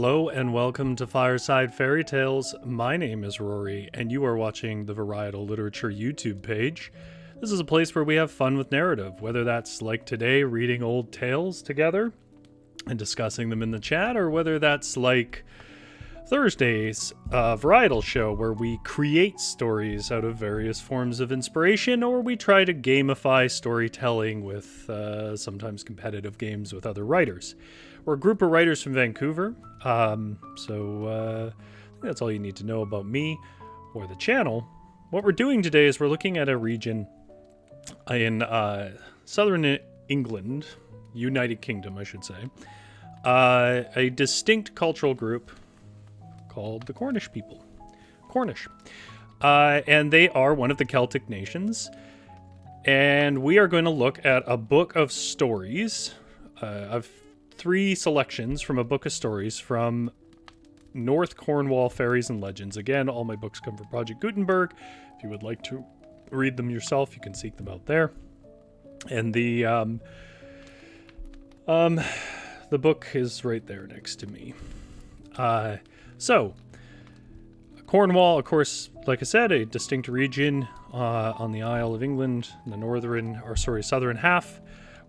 Hello and welcome to Fireside Fairytales. My name is Rory and you are watching the Varietal Literature YouTube page. This is a place where we have fun with narrative, whether that's like today reading old tales together and discussing them in the chat, or whether that's like Thursday's Varietal show where we create stories out of various forms of inspiration, or we try to gamify storytelling with sometimes competitive games with other writers. We're a group of writers from Vancouver, so I think that's all you need to know about me or the channel. What we're doing today is we're looking at a region in southern England, United Kingdom, I should say, a distinct cultural group called the Cornish people. Cornish. And they are one of the Celtic nations. And we are going to look at a book of stories, of 3 selections from a book of stories from North Cornwall Fairies and Legends. Again, all my books come from Project Gutenberg. If you would like to read them yourself, you can seek them out there. And the book is right there next to me. So, Cornwall, of course, like I said, a distinct region on the Isle of England, in the southern half.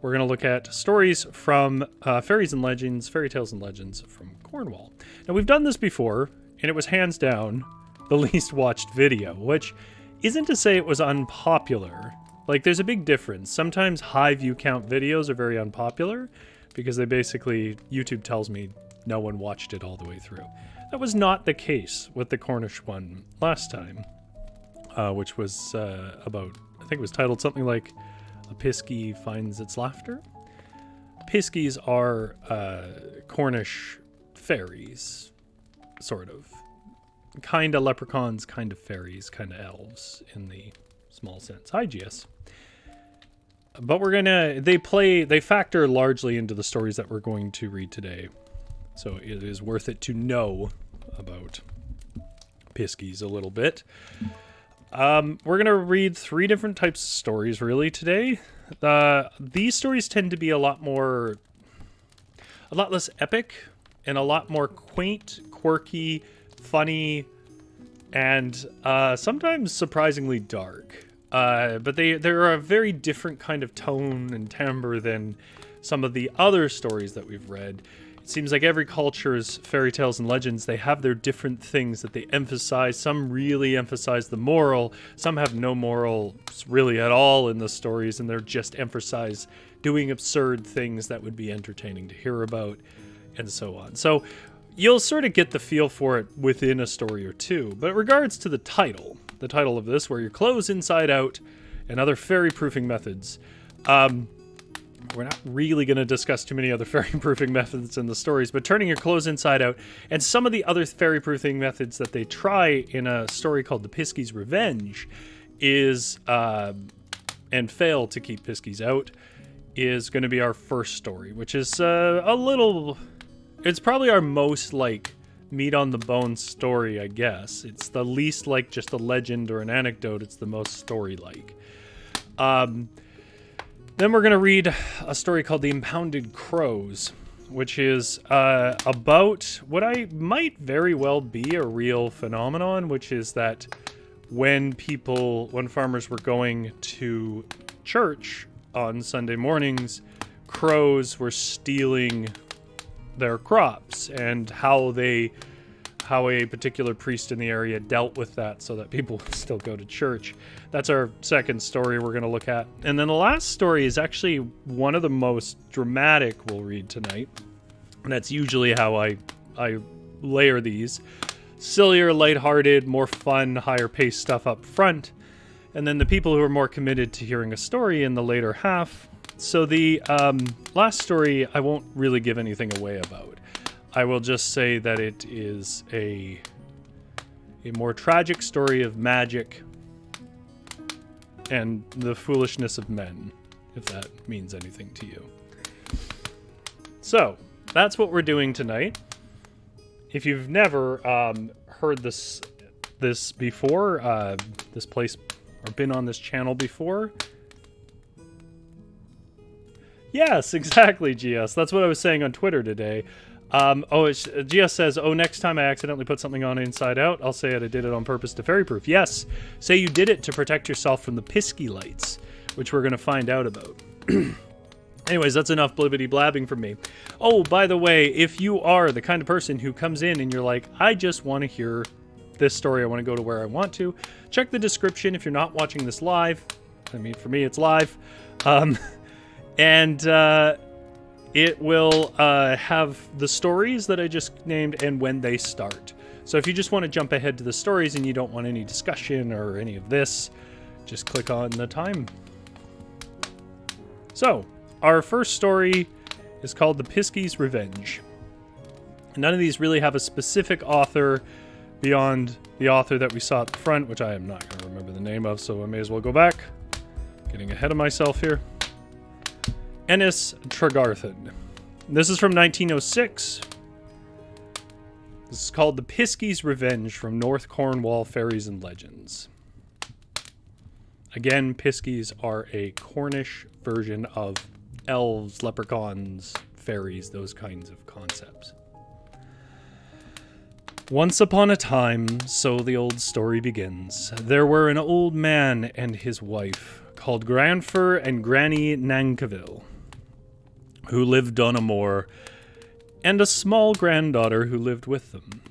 We're going to look at stories from fairies and legends, fairy tales and legends from Cornwall. Now, we've done this before, and it was hands down the least watched video, which isn't to say it was unpopular. Like, there's a big difference. Sometimes high view count videos are very unpopular because they basically, YouTube tells me no one watched it all the way through. That was not the case with the Cornish one last time, which was about, I think it was titled something like A Piskey Finds Its Laughter. Piskies are Cornish fairies, sort of. Kind of leprechauns, kind of fairies, kind of elves in the small sense. Hi, GS. But they factor largely into the stories that we're going to read today. So it is worth it to know about Piskies a little bit. We're going to read 3 different types of stories, really, today. These stories tend to be a lot less epic, and a lot more quaint, quirky, funny, and sometimes surprisingly dark. But they're a very different kind of tone and timbre than some of the other stories that we've read. It seems like every culture's fairy tales and legends, they have their different things that they emphasize. Some really emphasize the moral. Some have no moral really at all in the stories, and they're just emphasize doing absurd things that would be entertaining to hear about, and so on. So you'll sort of get the feel for it within a story or two. But in regards to the title of this, Wear Your Clothes Inside Out and Other Fairy Proofing Methods, we're not really going to discuss too many other fairy-proofing methods in the stories, but turning your clothes inside out and some of the other fairy-proofing methods that they try in a story called The Piskey's Revenge is, and fail to keep Piskies out, is going to be our first story, which is it's probably our most, like, meat-on-the-bone story, I guess. It's the least like just a legend or an anecdote. It's the most story-like. Then we're going to read a story called The Impounded Crows, which is about what might very well be a real phenomenon, which is that when farmers were going to church on Sunday mornings, crows were stealing their crops, and how a particular priest in the area dealt with that so that people would still go to church. That's our second story we're going to look at. And then the last story is actually one of the most dramatic we'll read tonight. And that's usually how I layer these. Sillier, lighthearted, more fun, higher-paced stuff up front. And then the people who are more committed to hearing a story in the later half. So the last story I won't really give anything away about. I will just say that it is a more tragic story of magic and the foolishness of men, if that means anything to you. So, that's what we're doing tonight. If you've never heard this before, this place, or been on this channel before, yes, exactly, GS. That's what I was saying on Twitter today. GS says, oh, next time I accidentally put something on Inside Out, I'll say I did it on purpose to fairy-proof. Yes, say you did it to protect yourself from the Piskey lights, which we're going to find out about. Anyways, that's enough blibbity-blabbing from me. Oh, by the way, if you are the kind of person who comes in and you're like, I just want to hear this story, I want to go to where I want to, check the description if you're not watching this live. I mean, for me, it's live. It will have the stories that I just named and when they start. So if you just want to jump ahead to the stories and you don't want any discussion or any of this, just click on the time. So, our first story is called The Piskey's Revenge. None of these really have a specific author beyond the author that we saw at the front, which I am not going to remember the name of, so I may as well go back. Getting ahead of myself here. Ennis Tregarthen. This is from 1906. This is called The Piskey's Revenge from North Cornwall Fairies and Legends. Again, Piskies are a Cornish version of elves, leprechauns, fairies, those kinds of concepts. Once upon a time, so the old story begins, there were an old man and his wife called Granfer and Granny Nankiville, who lived on a moor, and a small granddaughter who lived with them.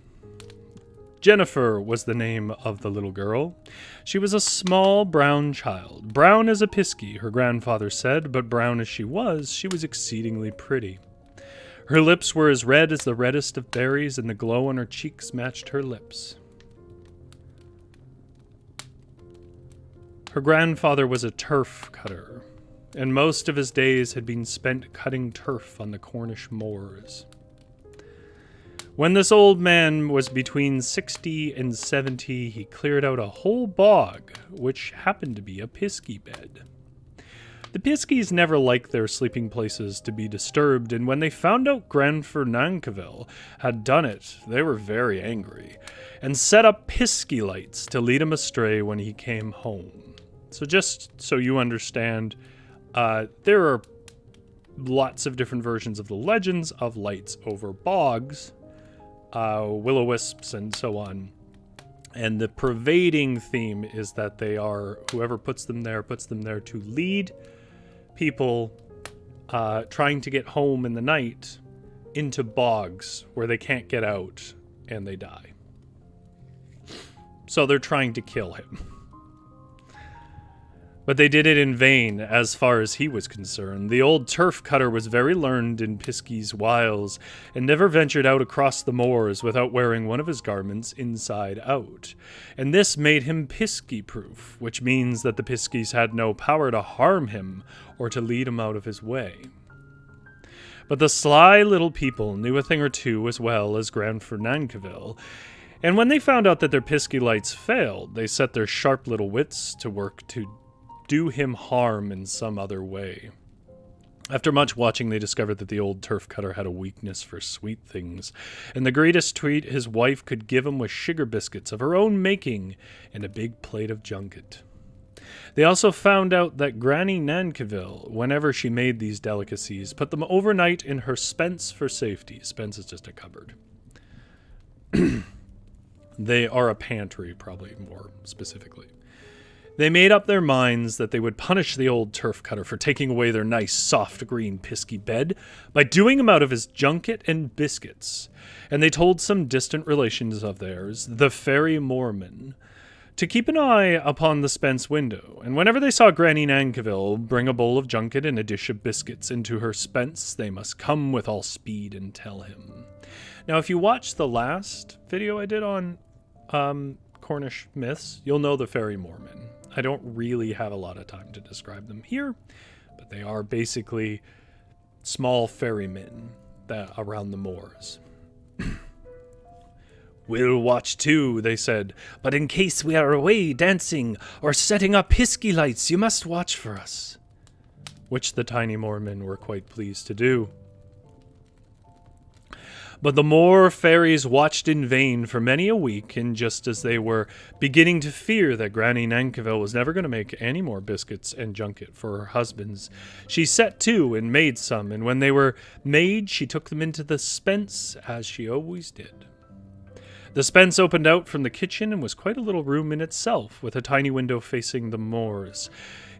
Jennifer was the name of the little girl. She was a small brown child, brown as a Piskey, her grandfather said, but brown as she was exceedingly pretty. Her lips were as red as the reddest of berries, and the glow on her cheeks matched her lips. Her grandfather was a turf cutter, and most of his days had been spent cutting turf on the Cornish moors. When this old man was between 60 and 70, he cleared out a whole bog, which happened to be a Piskey bed. The Piskies never liked their sleeping places to be disturbed, and when they found out Granfer Nankiville had done it, they were very angry, and set up Piskey lights to lead him astray when he came home. So just so you understand, there are lots of different versions of the legends of lights over bogs, will-o-wisps, and so on. And the pervading theme is that they are, whoever puts them there to lead people trying to get home in the night into bogs where they can't get out and they die. So they're trying to kill him. But they did it in vain, as far as he was concerned. The old turf cutter was very learned in Piskey's wiles, and never ventured out across the moors without wearing one of his garments inside out. And this made him Piskey-proof, which means that the Piskies had no power to harm him or to lead him out of his way. But the sly little people knew a thing or two as well as Granfer Nankiville, and when they found out that their Piskey lights failed, they set their sharp little wits to work to do him harm in some other way. After much watching, they discovered that the old turf cutter had a weakness for sweet things, and the greatest treat his wife could give him was sugar biscuits of her own making and a big plate of junket. They also found out that Granny Nankiville, whenever she made these delicacies, put them overnight in her spence for safety. Spence is just a cupboard. They are a pantry, probably more specifically. They made up their minds that they would punish the old turf cutter for taking away their nice, soft, green Piskey bed by doing him out of his junket and biscuits. And they told some distant relations of theirs, the fairy Mormon, to keep an eye upon the spence window, and whenever they saw Granny Nankiville bring a bowl of junket and a dish of biscuits into her spence, they must come with all speed and tell him. Now, if you watch the last video I did on Cornish myths, you'll know the fairy Mormon. I don't really have a lot of time to describe them here, but they are basically small ferrymen that around the moors. We'll watch too, they said, but in case we are away dancing or setting up Piskey lights, you must watch for us. Which the tiny Mormon were quite pleased to do. But the more fairies watched in vain for many a week, and just as they were beginning to fear that Granny Nankivell was never going to make any more biscuits and junket for her husbands, she set to and made some, and when they were made, she took them into the spence, as she always did. The spence opened out from the kitchen and was quite a little room in itself, with a tiny window facing the moors.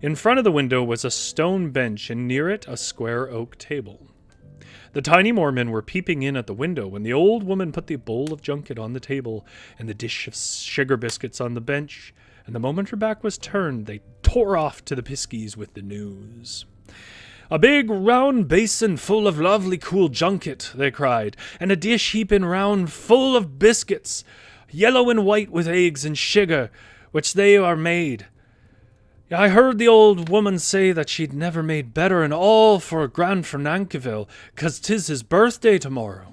In front of the window was a stone bench, and near it a square oak table. The tiny moormen were peeping in at the window when the old woman put the bowl of junket on the table and the dish of sugar biscuits on the bench, and the moment her back was turned, they tore off to the Piskeys with the news. "A big round basin full of lovely cool junket," they cried, "and a dish heaping round full of biscuits, yellow and white with eggs and sugar, which they are made. I heard the old woman say that she'd never made better, and all for Grandfer Nankivell, 'cause 'tis his birthday tomorrow."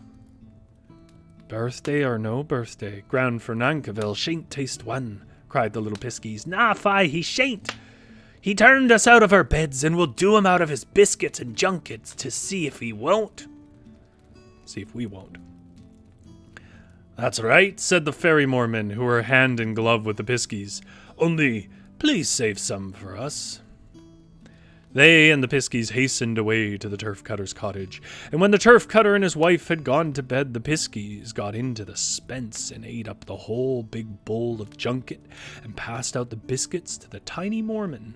"Birthday or no birthday, Grandfer Nankivell shan't taste one," cried the little Piskeys. "Na, fie, he shan't. He turned us out of our beds, and we'll do him out of his biscuits and junkets to see if he won't." See if we won't. "That's right," said the fairy moormen, who were hand in glove with the Piskeys. "Only please save some for us." They and the Piskeys hastened away to the turf cutter's cottage, and when the turf cutter and his wife had gone to bed, the Piskeys got into the spence and ate up the whole big bowl of junket and passed out the biscuits to the tiny moorman.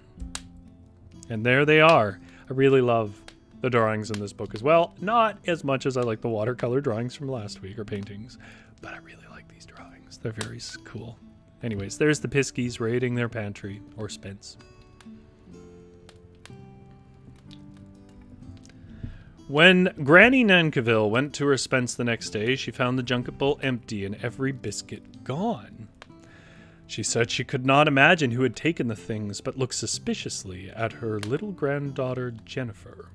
And there they are. I really love the drawings in this book as well. Not as much as I like the watercolor drawings from last week, or paintings, but I really like these drawings. They're very cool. Anyways, there's the Piskeys raiding their pantry, or spence. When Granny Nankivell went to her spence the next day, she found the junket bowl empty and every biscuit gone. She said she could not imagine who had taken the things, but looked suspiciously at her little granddaughter Jennifer.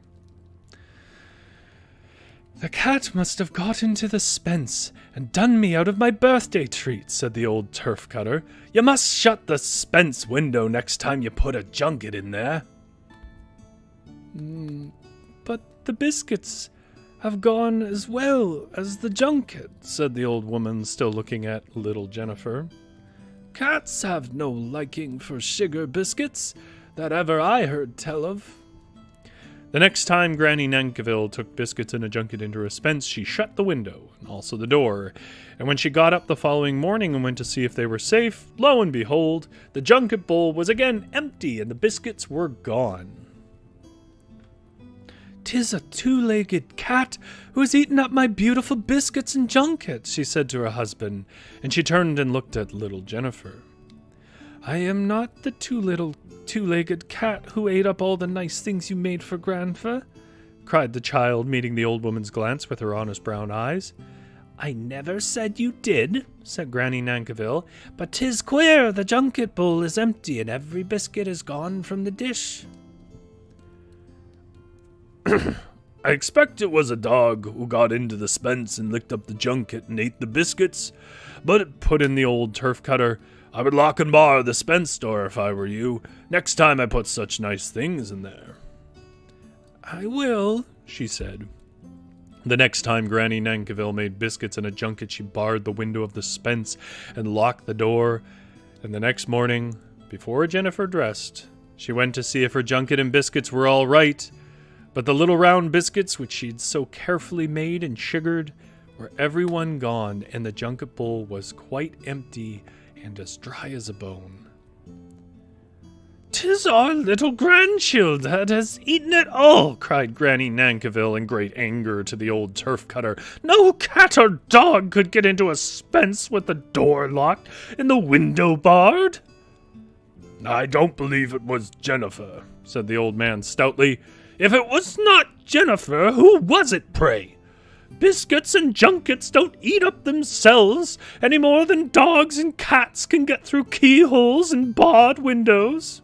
"The cat must have got into the spence and done me out of my birthday treat," said the old turf cutter. "You must shut the spence window next time you put a junket in there." "But the biscuits have gone as well as the junket," said the old woman, still looking at little Jennifer. "Cats have no liking for sugar biscuits, that ever I heard tell of." The next time Granny Nankivell took biscuits and a junket into her spence, she shut the window, and also the door, and when she got up the following morning and went to see if they were safe, lo and behold, the junket bowl was again empty, and the biscuits were gone. "'Tis a two-legged cat who has eaten up my beautiful biscuits and junket," she said to her husband, and she turned and looked at little Jennifer. "I am not the two-legged cat who ate up all the nice things you made for Grandfer," cried the child, meeting the old woman's glance with her honest brown eyes. "I never said you did," said Granny Nankivell, "but 'tis queer, the junket bowl is empty and every biscuit is gone from the dish." "I expect it was a dog who got into the spence and licked up the junket and ate the biscuits, but," put in the old turf cutter, "I would lock and bar the spence door if I were you, next time I put such nice things in there." "I will," she said. The next time Granny Nankivell made biscuits and a junket, she barred the window of the spence and locked the door, and the next morning, before Jennifer dressed, she went to see if her junket and biscuits were all right, but the little round biscuits, which she'd so carefully made and sugared, were every one gone, and the junket bowl was quite empty and as dry as a bone. "'Tis our little grandchild that has eaten it all," cried Granny Nankivell in great anger to the old turf cutter. "No cat or dog could get into a spence with the door locked and the window barred." "I don't believe it was Jennifer," said the old man stoutly. "If it was not Jennifer, who was it, pray? Biscuits and junkets don't eat up themselves any more than dogs and cats can get through keyholes and barred windows."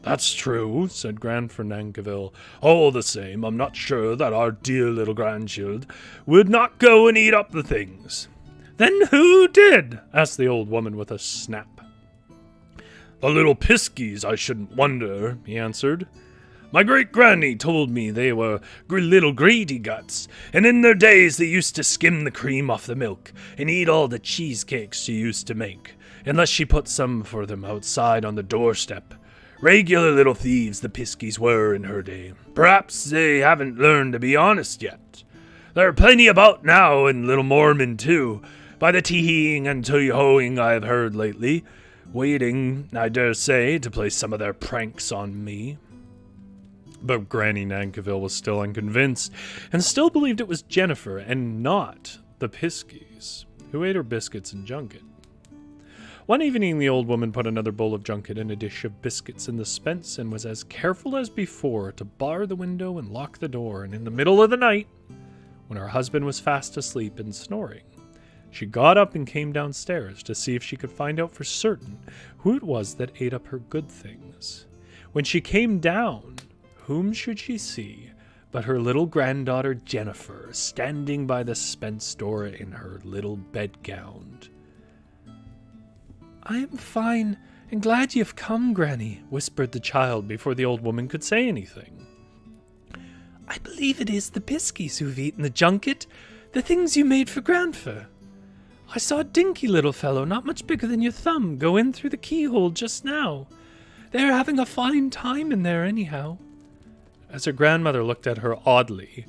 "That's true," said Grandfer Nankivell. "All the same, I'm not sure that our dear little grandchild would not go and eat up the things." "Then who did?" asked the old woman with a snap. "The little Piskeys, I shouldn't wonder," he answered. My great-granny told me they were little greedy guts, and in their days they used to skim the cream off the milk and eat all the cheesecakes she used to make, unless she put some for them outside on the doorstep. Regular little thieves the Piskeys were in her day. Perhaps they haven't learned to be honest yet. There are plenty about now, and little Mormon too, by the tee-heeing and tee-hoeing I have heard lately, waiting, I dare say, to play some of their pranks on me. But Granny Nankivell was still unconvinced, and still believed it was Jennifer, and not the Piskeys, who ate her biscuits and junket. One evening, the old woman put another bowl of junket and a dish of biscuits in the spence, and was as careful as before to bar the window and lock the door, and in the middle of the night, when her husband was fast asleep and snoring, she got up and came downstairs to see if she could find out for certain who it was that ate up her good things. When she came down, whom should she see but her little granddaughter Jennifer, standing by the spence door in her little bedgown. "I am fine and glad you've come, Granny," whispered the child before the old woman could say anything. "I believe it is the Piskeys who've eaten the junket, the things you made for Grandfer. I saw a dinky little fellow, not much bigger than your thumb, go in through the keyhole just now. They're having a fine time in there anyhow." As her grandmother looked at her oddly,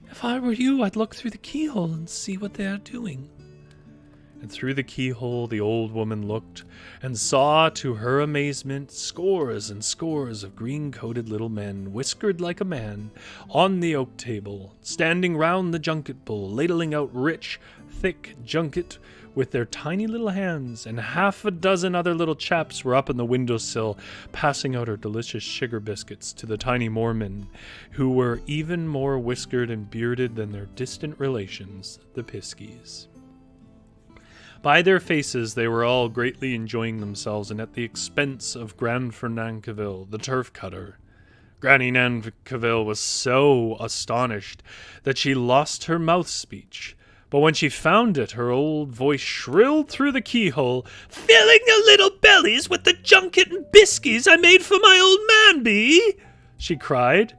"If I were you, I'd look through the keyhole and see what they are doing." And through the keyhole the old woman looked, and saw, to her amazement, scores and scores of green-coated little men, whiskered like a man, on the oak table, standing round the junket bowl, ladling out rich, thick junket with their tiny little hands, and half a dozen other little chaps were up on the windowsill, passing out her delicious sugar biscuits to the tiny Mormon, who were even more whiskered and bearded than their distant relations, the Piskeys. By their faces they were all greatly enjoying themselves, and at the expense of Grandfer Nankivell, the turf cutter. Granny Nankivell was so astonished that she lost her mouth speech, but when she found it, her old voice shrilled through the keyhole, "Filling your little bellies with the junket and biscuits I made for my old man, be?" she cried.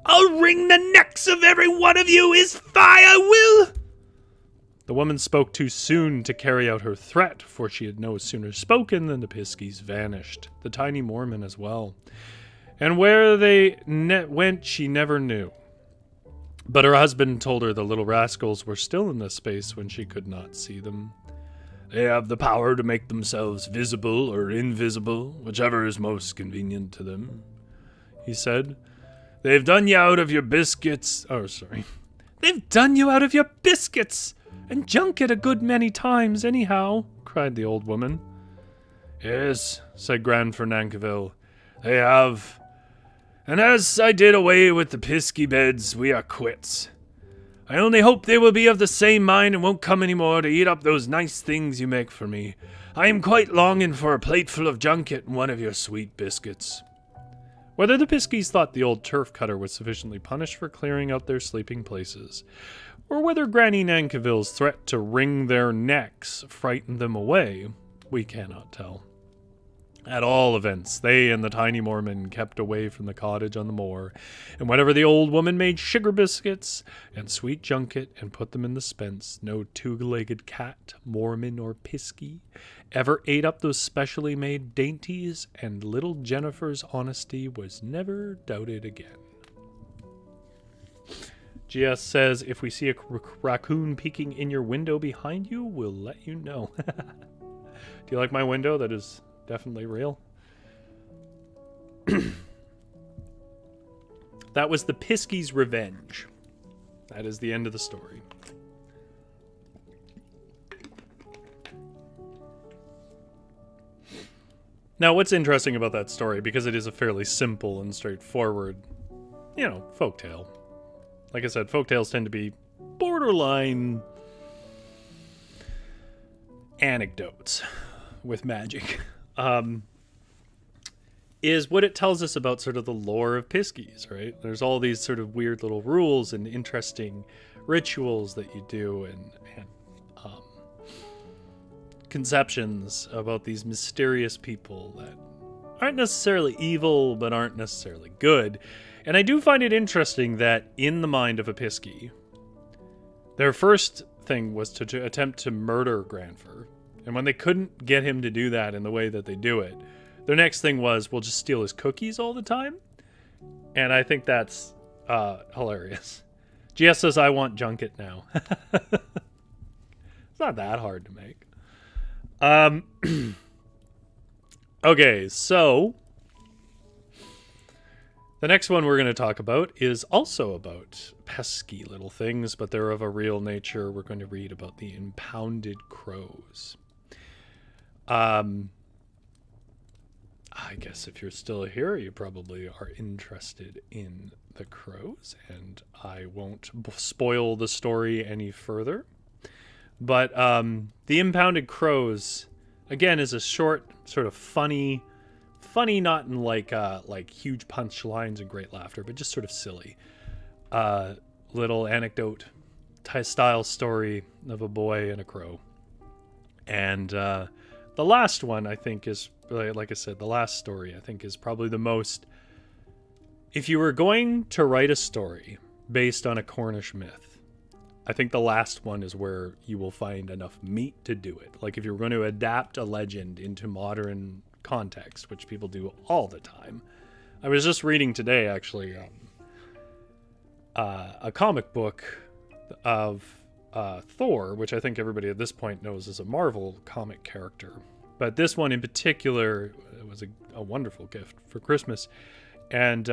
"I'll wring the necks of every one of you, is fie, I will!" The woman spoke too soon to carry out her threat, for she had no sooner spoken than the Piskeys vanished, the tiny Mormon as well. And where they went she never knew. But her husband told her the little rascals were still in the space when she could not see them. "They have the power to make themselves visible or invisible, whichever is most convenient to them," he said. "They've done you out of your biscuits." "They've done you out of your biscuits! And junket a good many times, anyhow," cried the old woman. "Yes," said Grandfer Nankivell, "they have. And as I did away with the Piskey beds, we are quits. I only hope they will be of the same mind and won't come any more to eat up those nice things you make for me. I am quite longing for a plateful of junket and one of your sweet biscuits." Whether the Piskeys thought the old turf cutter was sufficiently punished for clearing out their sleeping places, or whether Granny Nankivell's threat to wring their necks frightened them away, we cannot tell. At all events, they and the tiny Mormon kept away from the cottage on the moor, and whenever the old woman made sugar biscuits and sweet junket and put them in the spence, no two-legged cat, Mormon or Piskey, ever ate up those specially made dainties, and little Jennifer's honesty was never doubted again. GS says, "If we see a raccoon peeking in your window behind you, we'll let you know." Do you like my window? That is definitely real. That was the Piskeys' revenge. That is the end of the story. Now, what's interesting about that story, because it is a fairly simple and straightforward, folktale. Like I said, folktales tend to be borderline anecdotes with magic. Is what it tells us about sort of the lore of Piskeys, right? There's all these sort of weird little rules and interesting rituals that you do, and conceptions about these mysterious people that aren't necessarily evil, but aren't necessarily good. And I do find it interesting that in the mind of a Piskey, their first thing was to attempt to murder Granfer. And when they couldn't get him to do that in the way that they do it, their next thing was, we'll just steal his cookies all the time. And I think that's hilarious. GS says, I want junket now. It's not that hard to make. Okay, so the next one we're going to talk about is also about pesky little things, but they're of a real nature. We're going to read about the Impounded Crows. I guess if you're still here, you probably are interested in the crows, and I won't spoil the story any further. But the Impounded Crows, again, is a short, sort of funny, not in like huge punchlines and great laughter, but just sort of silly, little anecdote style story of a boy and a crow. And the last one, I think, is, like I said, the last story, I think, is probably the most... If you were going to write a story based on a Cornish myth, I think the last one is where you will find enough meat to do it. Like if you were going to adapt a legend into modern context, which people do all the time. I was just reading today, actually, a comic book of Thor, which I think everybody at this point knows is a Marvel comic character. But this one in particular was a wonderful gift for Christmas. And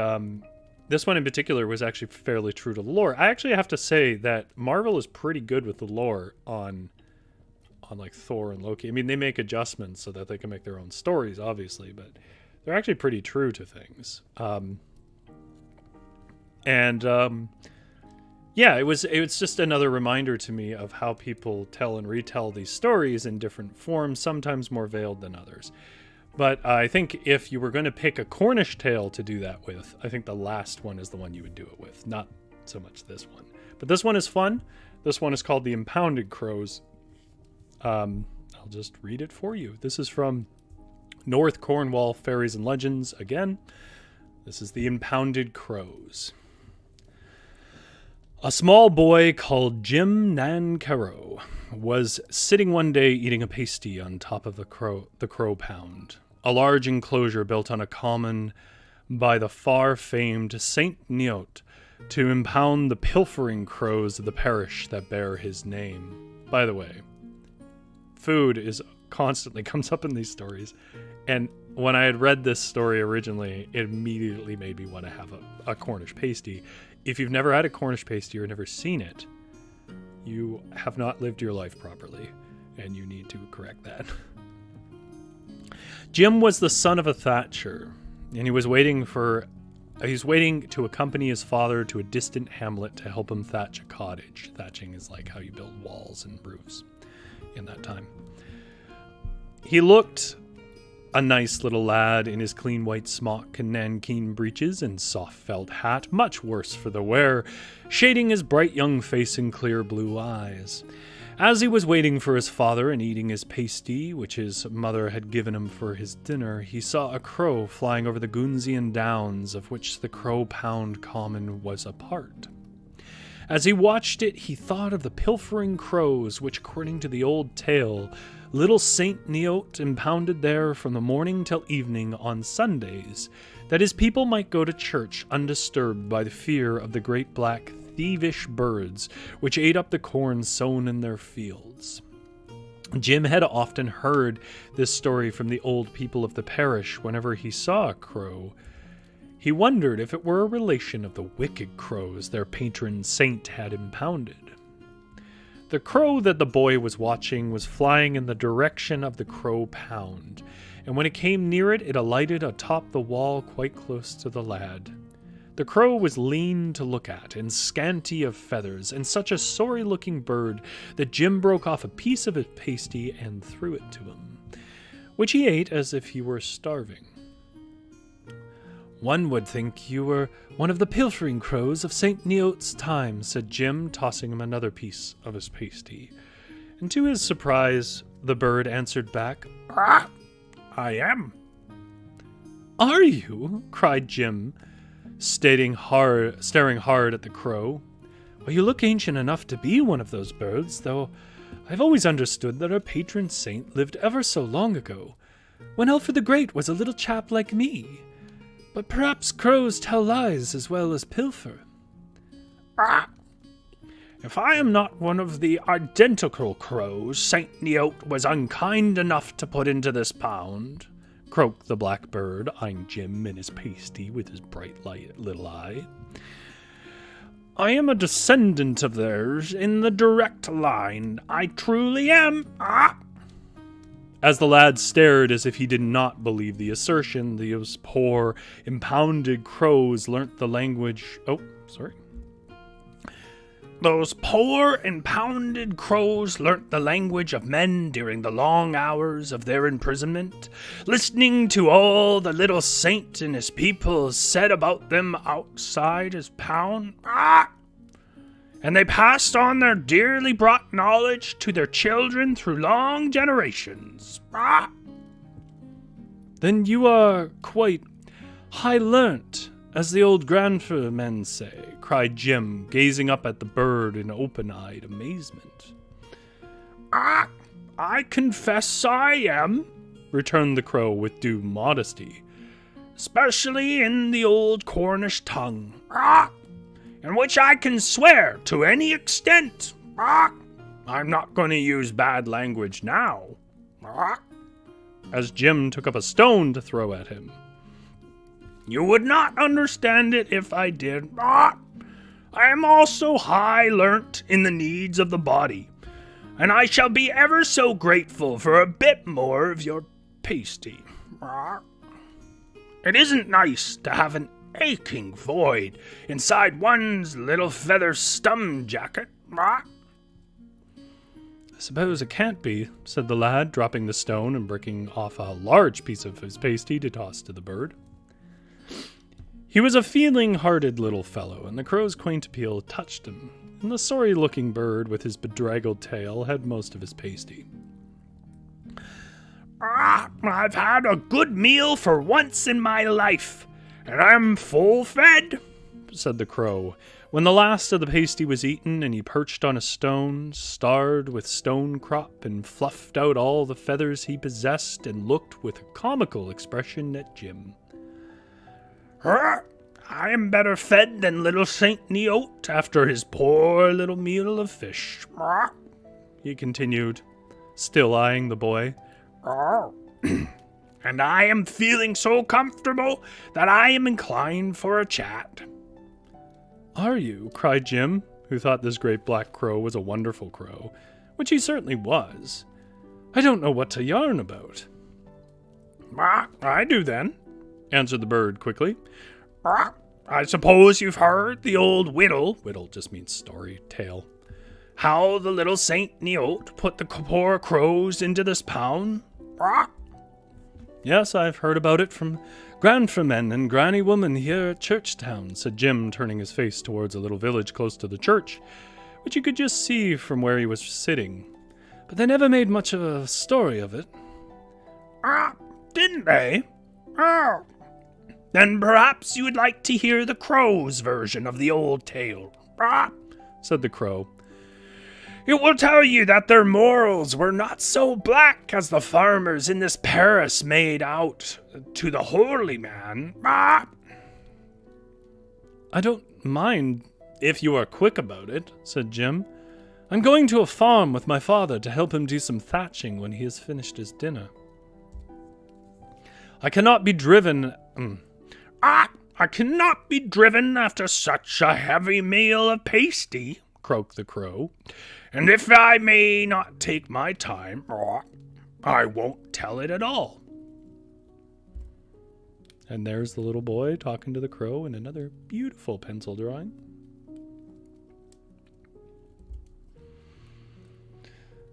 this one in particular was actually fairly true to the lore. I actually have to say that Marvel is pretty good with the lore on like Thor and Loki. I mean, they make adjustments so that they can make their own stories, obviously, but they're actually pretty true to things. Yeah, it was just another reminder to me of how people tell and retell these stories in different forms, sometimes more veiled than others. But I think if you were going to pick a Cornish tale to do that with, I think the last one is the one you would do it with, not so much this one. But this one is fun. This one is called The Impounded Crows. I'll just read it for you. This is from North Cornwall Fairies and Legends again. This is The Impounded Crows. A small boy called Jim Nancarrow was sitting one day eating a pasty on top of the Crow Pound, a large enclosure built on a common by the far-famed Saint Neot to impound the pilfering crows of the parish that bear his name. By the way, food is constantly comes up in these stories, and when I had read this story originally, it immediately made me want to have a Cornish pasty. If you've never had a Cornish pasty or never seen it, you have not lived your life properly, and you need to correct that. Jim was the son of a thatcher, and he was waiting to accompany his father to a distant hamlet to help him thatch a cottage. Thatching is like how you build walls and roofs in that time. He looked a nice little lad in his clean white smock and nankeen breeches and soft felt hat, much worse for the wear, shading his bright young face and clear blue eyes. As he was waiting for his father and eating his pasty, which his mother had given him for his dinner, he saw a crow flying over the Gunsian Downs, of which the Crow Pound Common was a part. As he watched it, he thought of the pilfering crows, which, according to the old tale, little Saint Neot impounded there from the morning till evening on Sundays, that his people might go to church undisturbed by the fear of the great black thievish birds which ate up the corn sown in their fields. Jim had often heard this story from the old people of the parish whenever he saw a crow. He wondered if it were a relation of the wicked crows their patron saint had impounded. The crow that the boy was watching was flying in the direction of the Crow Pound, and when it came near it, it alighted atop the wall quite close to the lad. The crow was lean to look at, and scanty of feathers, and such a sorry-looking bird that Jim broke off a piece of his pasty and threw it to him, which he ate as if he were starving. "One would think you were one of the pilfering crows of St. Neot's time," said Jim, tossing him another piece of his pasty. And to his surprise, the bird answered back, "Ah, I am." Are you? Cried Jim, staring hard at the crow. Well, you look ancient enough to be one of those birds, though I've always understood that our patron saint lived ever so long ago, when Alfred the Great was a little chap like me. But perhaps crows tell lies as well as pilfer. If I am not one of the identical crows Saint Neot was unkind enough to put into this pound, croaked the black bird, eyeing Jim and his pasty with his bright little eye. I am a descendant of theirs in the direct line. I truly am. As the lad stared as if he did not believe the assertion, those poor, impounded crows learnt the language... Those poor, impounded crows learnt the language of men during the long hours of their imprisonment, listening to all the little saint and his people said about them outside his pound. And they passed on their dearly brought knowledge to their children through long generations. Then you are quite high-learnt, as the old grandmen say, cried Jim, gazing up at the bird in open-eyed amazement. I confess I am, returned the crow with due modesty, especially in the old Cornish tongue, in which I can swear to any extent. I'm not going to use bad language now. As Jim took up a stone to throw at him. You would not understand it if I did. I am also high-learnt in the needs of the body, and I shall be ever so grateful for a bit more of your pasty. It isn't nice to have an aching void inside one's little feather stum jacket. I suppose it can't be, said the lad, dropping the stone and breaking off a large piece of his pasty to toss to the bird. He was a feeling-hearted little fellow, and the crow's quaint appeal touched him, and the sorry-looking bird with his bedraggled tail had most of his pasty. I've had a good meal for once in my life, and I'm full-fed, said the crow, when the last of the pasty was eaten, and he perched on a stone, starred with stone crop, and fluffed out all the feathers he possessed, and looked with a comical expression at Jim. I am better fed than little Saint Neot after his poor little meal of fish, he continued, still eyeing the boy. And I am feeling so comfortable that I am inclined for a chat. Are you? Cried Jim, who thought this great black crow was a wonderful crow, which he certainly was. I don't know what to yarn about. I do then, answered the bird quickly. I suppose you've heard the old whittle just means story, tale, how the little Saint Neot put the poor crows into this pound? Yes, I've heard about it from grandfermen and granny woman here at Churchtown, said Jim, turning his face towards a little village close to the church, which you could just see from where he was sitting. But they never made much of a story of it. Didn't they? Oh. Then perhaps you would like to hear the crow's version of the old tale, said the crow. It will tell you that their morals were not so black as the farmers in this Paris made out to the holy man. I don't mind if you are quick about it, said Jim. I'm going to a farm with my father to help him do some thatching when he has finished his dinner. I cannot be driven... I cannot be driven after such a heavy meal of pasty, croaked the crow. And if I may not take my time, I won't tell it at all. And there's the little boy talking to the crow in another beautiful pencil drawing.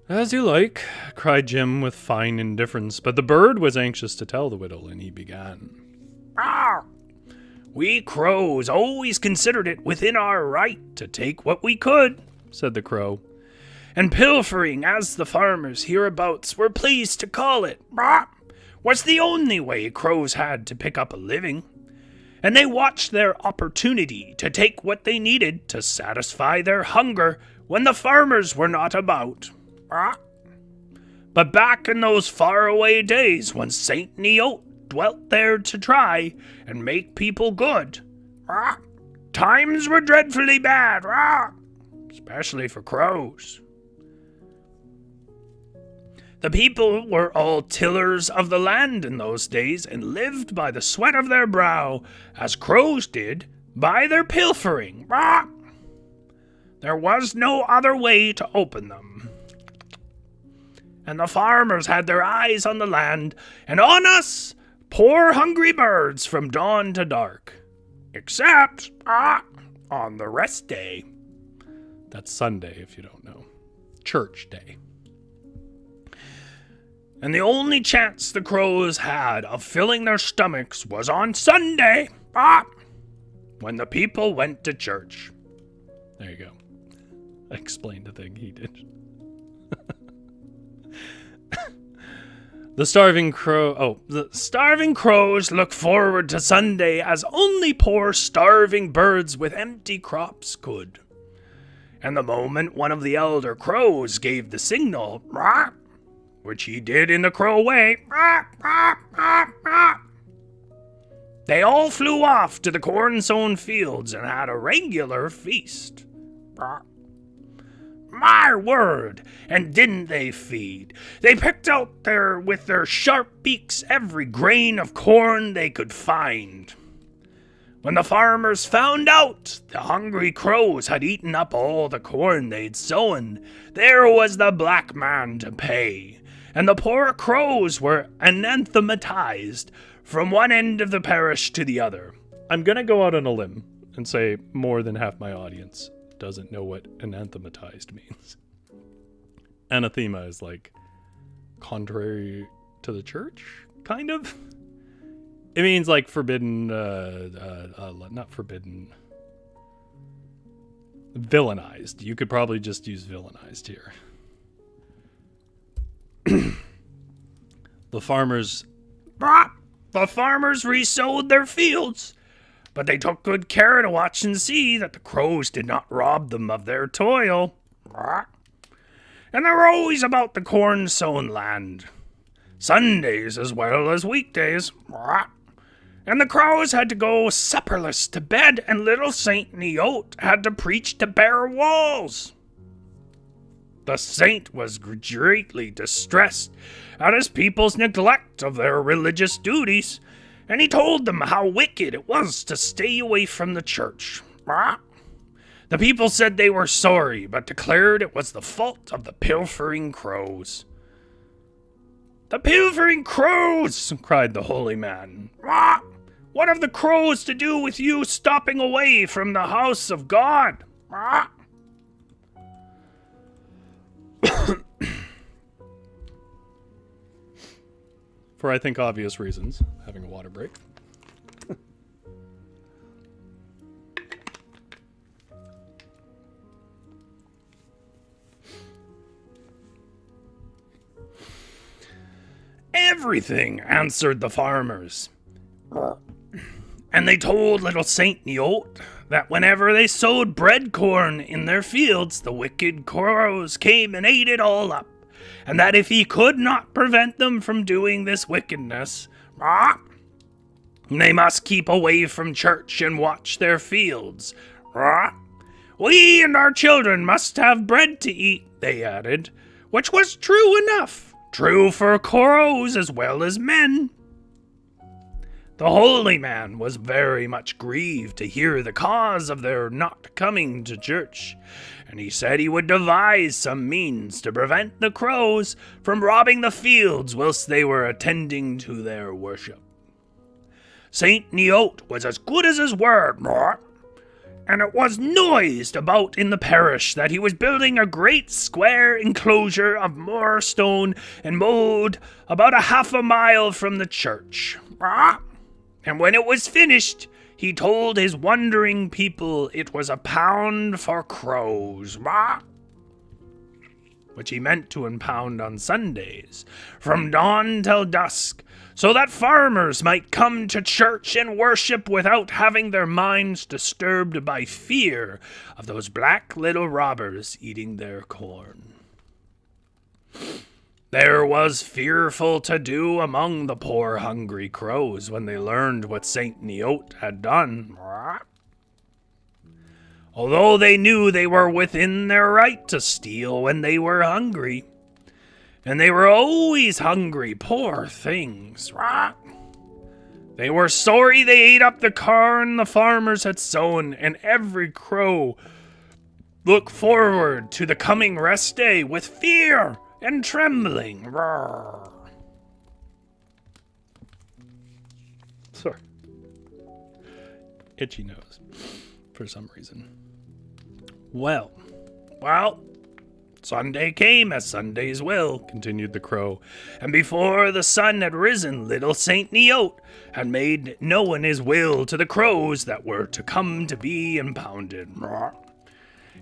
As you like, cried Jim with fine indifference, but the bird was anxious to tell the whittle, and he began. We crows always considered it within our right to take what we could, said the crow, and pilfering, as the farmers hereabouts were pleased to call it, was the only way crows had to pick up a living, and they watched their opportunity to take what they needed to satisfy their hunger when the farmers were not about. But back in those faraway days when Saint Neot dwelt there to try and make people good, times were dreadfully bad, especially for crows. The people were all tillers of the land in those days and lived by the sweat of their brow, as crows did by their pilfering. There was no other way to open them. And the farmers had their eyes on the land and on us, poor hungry birds, from dawn to dark. Except on the rest day. That's Sunday, if you don't know. Church day. And the only chance the crows had of filling their stomachs was on Sunday, when the people went to church. There you go. I explained the thing he did. The starving crows look forward to Sunday as only poor starving birds with empty crops could. And the moment one of the elder crows gave the signal, which he did in the crow way, they all flew off to the corn-sown fields and had a regular feast. My word, and didn't they feed? They picked out with their sharp beaks every grain of corn they could find. When the farmers found out the hungry crows had eaten up all the corn they'd sown, there was the black man to pay, and the poor crows were anathematized from one end of the parish to the other. I'm gonna go out on a limb and say more than half my audience doesn't know what anathematized means. Anathema is like contrary to the church, kind of. It means like forbidden, not forbidden, villainized. You could probably just use villainized here. The farmers resowed their fields, but they took good care to watch and see that the crows did not rob them of their toil. And they were always about the corn-sown land, Sundays as well as weekdays. And the crows had to go supperless to bed, and little Saint Neot had to preach to bare walls. The saint was greatly distressed at his people's neglect of their religious duties, and he told them how wicked it was to stay away from the church. The people said they were sorry, but declared it was the fault of the pilfering crows. "The pilfering crows!" cried the holy man. "What have the crows to do with you stopping away from the house of God?" For I think obvious reasons, having a water break. "Everything," answered the farmers. And they told little Saint Neot that whenever they sowed bread corn in their fields, the wicked crows came and ate it all up, and that if he could not prevent them from doing this wickedness, they must keep away from church and watch their fields. "We and our children must have bread to eat," they added, which was true enough, true for crows as well as men. The holy man was very much grieved to hear the cause of their not coming to church, and he said he would devise some means to prevent the crows from robbing the fields whilst they were attending to their worship. Saint Neot was as good as his word, and it was noised about in the parish that he was building a great square enclosure of moor stone and mowed about half a mile from the church. And when it was finished, he told his wondering people it was £1 for crows, which he meant to impound on Sundays, from dawn till dusk, so that farmers might come to church and worship without having their minds disturbed by fear of those black little robbers eating their corn. There was fearful to-do among the poor hungry crows when they learned what St. Neot had done. Although they knew they were within their right to steal when they were hungry. And they were always hungry, poor things. They were sorry they ate up the corn the farmers had sown, and every crow looked forward to the coming rest day with fear and trembling. Sorry. Itchy nose, for some reason. Well, Sunday came as Sundays will, continued the crow, and before the sun had risen, little St. Neot had made known his will to the crows that were to come to be impounded.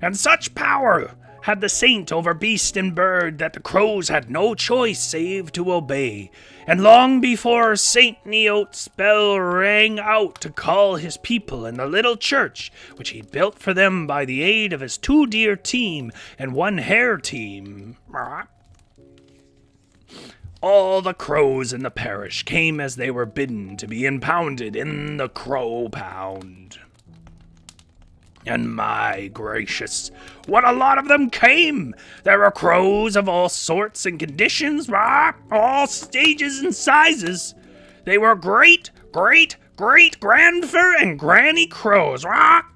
And such power had the saint over beast and bird that the crows had no choice save to obey. And long before St. Neot's bell rang out to call his people in the little church, which he'd built for them by the aid of his 2 deer team and 1 hare team, all the crows in the parish came as they were bidden to be impounded in the crow pound. And my gracious, what a lot of them came! There were crows of all sorts and conditions, all stages and sizes. They were great-great-great-grandfer and granny crows.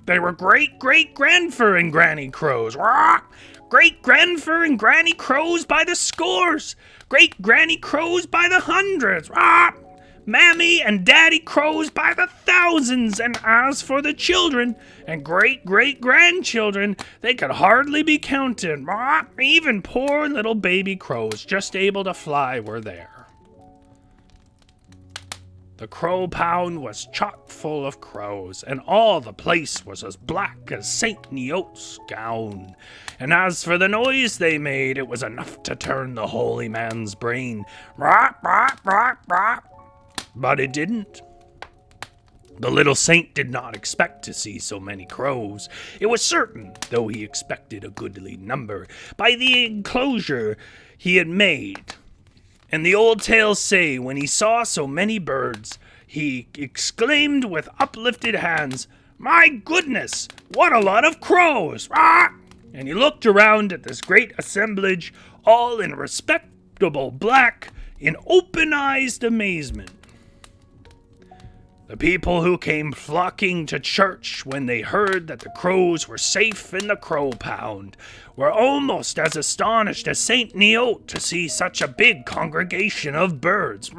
They were great-great-grandfer and granny crows. Great-grandfer and granny crows by the scores. Great-granny crows by the hundreds. Mammy and daddy crows by the thousands, and as for the children and great-great-grandchildren, they could hardly be counted. Even poor little baby crows just able to fly were there. The crow pound was chock full of crows, and all the place was as black as St. Neot's gown. And as for the noise they made, it was enough to turn the holy man's brain. But it didn't. The little saint did not expect to see so many crows. It was certain, though he expected a goodly number, by the enclosure he had made. And the old tales say when he saw so many birds, he exclaimed with uplifted hands, "My goodness, what a lot of crows!" And he looked around at this great assemblage, all in respectable black, in open-eyed amazement. The people who came flocking to church when they heard that the crows were safe in the crow pound were almost as astonished as St. Neot to see such a big congregation of birds.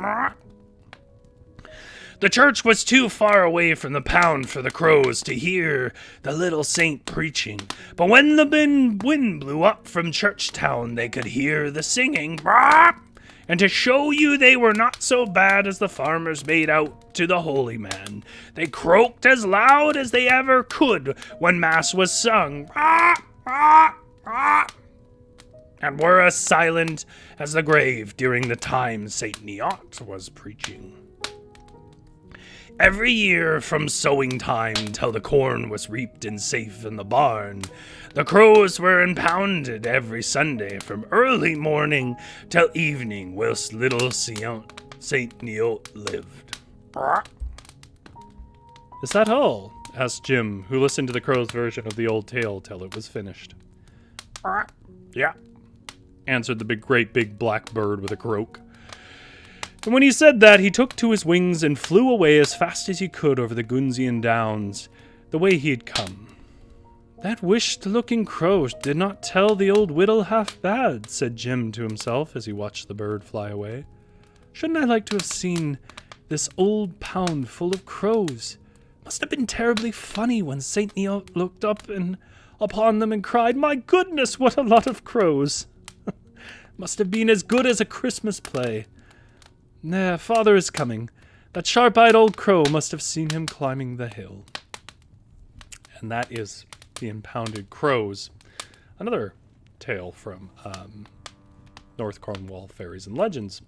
The church was too far away from the pound for the crows to hear the little saint preaching, but when the wind blew up from Churchtown, they could hear the singing. And to show you they were not so bad as the farmers made out to the holy man, they croaked as loud as they ever could when mass was sung, and were as silent as the grave during the time St. Neot was preaching. Every year from sowing time till the corn was reaped and safe in the barn, the crows were impounded every Sunday from early morning till evening whilst little St. Neot lived. Is that all? Asked Jim, who listened to the crow's version of the old tale till it was finished. Yeah, answered the great big black bird with a croak. And when he said that, he took to his wings and flew away as fast as he could over the Gunsian Downs, the way he had come. That wished-looking crow did not tell the old whittle half bad, said Jim to himself as he watched the bird fly away. Shouldn't I like to have seen this old pound full of crows? Must have been terribly funny when St. Neot looked up upon them and cried, "My goodness, what a lot of crows!" Must have been as good as a Christmas play. Nah, father is coming. That sharp-eyed old crow must have seen him climbing the hill. And that is the Impounded Crows, another tale from North Cornwall Fairies and Legends.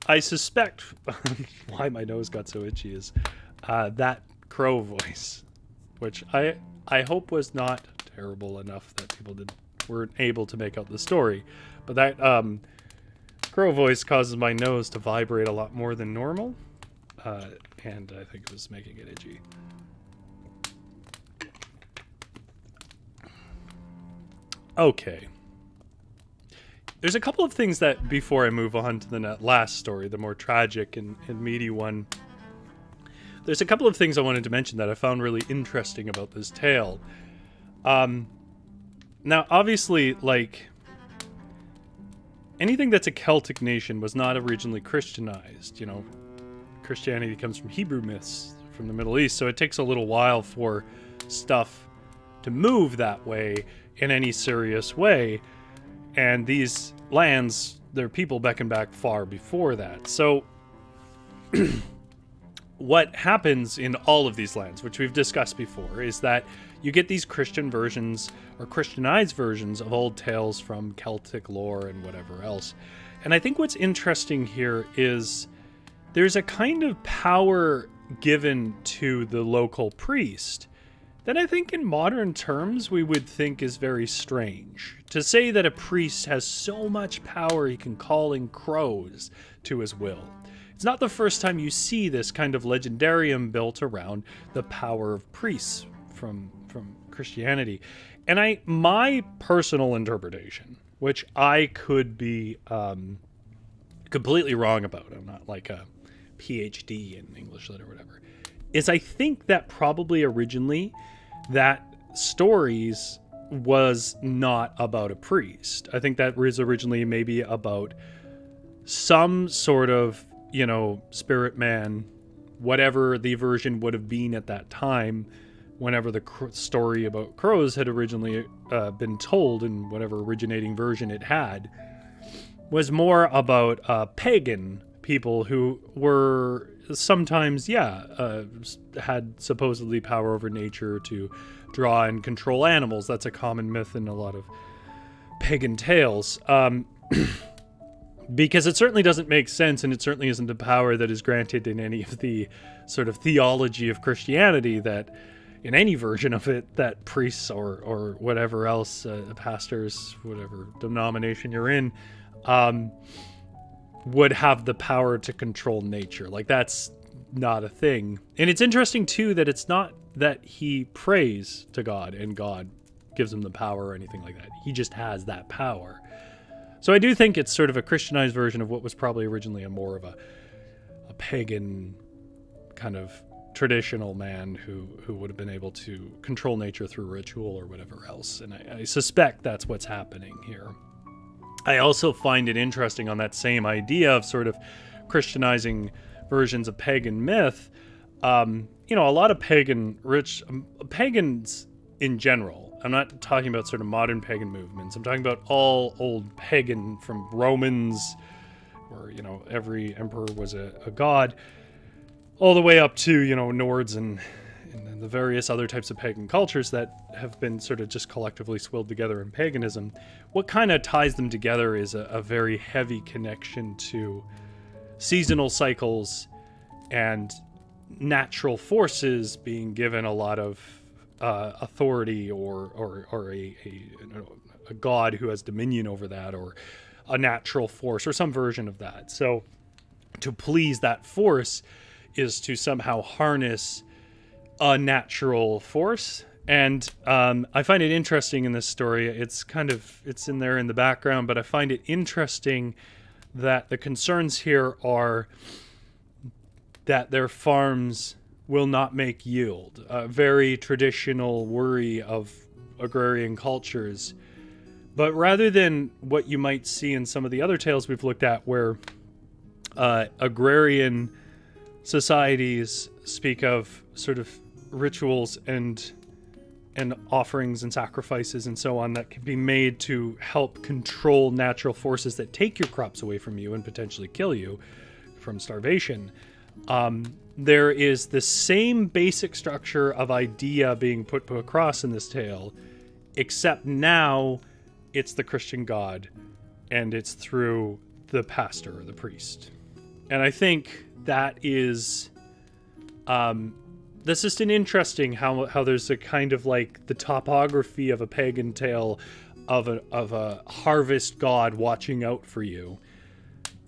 I suspect why my nose got so itchy is that crow voice, which I hope was not terrible enough that people weren't able to make out the story. But that crow voice causes my nose to vibrate a lot more than normal, and I think it was making it itchy. Okay. There's a couple of things that, before I move on to the last story, the more tragic and meaty one, there's a couple of things I wanted to mention that I found really interesting about this tale. Now, obviously, like, anything that's a Celtic nation was not originally Christianized. You know, Christianity comes from Hebrew myths from the Middle East, so it takes a little while for stuff to move that way in any serious way. And these lands, their people beckon back far before that. So what happens in all of these lands, which we've discussed before, is that you get these Christian versions or Christianized versions of old tales from Celtic lore and whatever else. And I think what's interesting here is there's a kind of power given to the local priest that I think in modern terms we would think is very strange. To say that a priest has so much power he can call in crows to his will. It's not the first time you see this kind of legendarium built around the power of priests from Christianity. And my personal interpretation, which I could be completely wrong about, I'm not like a PhD in English lit or whatever, is I think that probably originally that stories was not about a priest. I think that was originally maybe about some sort of, you know, spirit man, whatever the version would have been at that time, whenever the story about crows had originally been told, in whatever originating version it had, was more about pagan people who were sometimes, had supposedly power over nature to draw and control animals. That's a common myth in a lot of pagan tales. Because it certainly doesn't make sense, and it certainly isn't a power that is granted in any of the sort of theology of Christianity, that in any version of it, that priests or whatever else, pastors, whatever denomination you're in, would have the power to control nature. Like, that's not a thing. And it's interesting, too, that it's not that he prays to God and God gives him the power or anything like that. He just has that power. So I do think it's sort of a Christianized version of what was probably originally a more of a pagan kind of traditional man who would have been able to control nature through ritual or whatever else. And I suspect that's what's happening here. I also find it interesting on that same idea of sort of Christianizing versions of pagan myth. You know, a lot of pagans in general, I'm not talking about sort of modern pagan movements. I'm talking about all old pagan, from Romans, where, you know, every emperor was a god, all the way up to, you know, Nords and the various other types of pagan cultures that have been sort of just collectively swilled together in paganism. What kind of ties them together is a very heavy connection to seasonal cycles and natural forces being given a lot of authority, or a god who has dominion over that, or a natural force, or some version of that. So to please that force is to somehow harness a natural force. And I find it interesting in this story. It's in there in the background, but I find it interesting that the concerns here are that their farms will not make yield. A very traditional worry of agrarian cultures. But rather than what you might see in some of the other tales we've looked at, where agrarian societies speak of sort of rituals and offerings and sacrifices and so on that can be made to help control natural forces that take your crops away from you and potentially kill you from starvation. There is the same basic structure of idea being put across in this tale, except now it's the Christian God, and it's through the pastor or the priest. And I think that is, that's just an interesting how there's a kind of like the topography of a pagan tale of a harvest god watching out for you,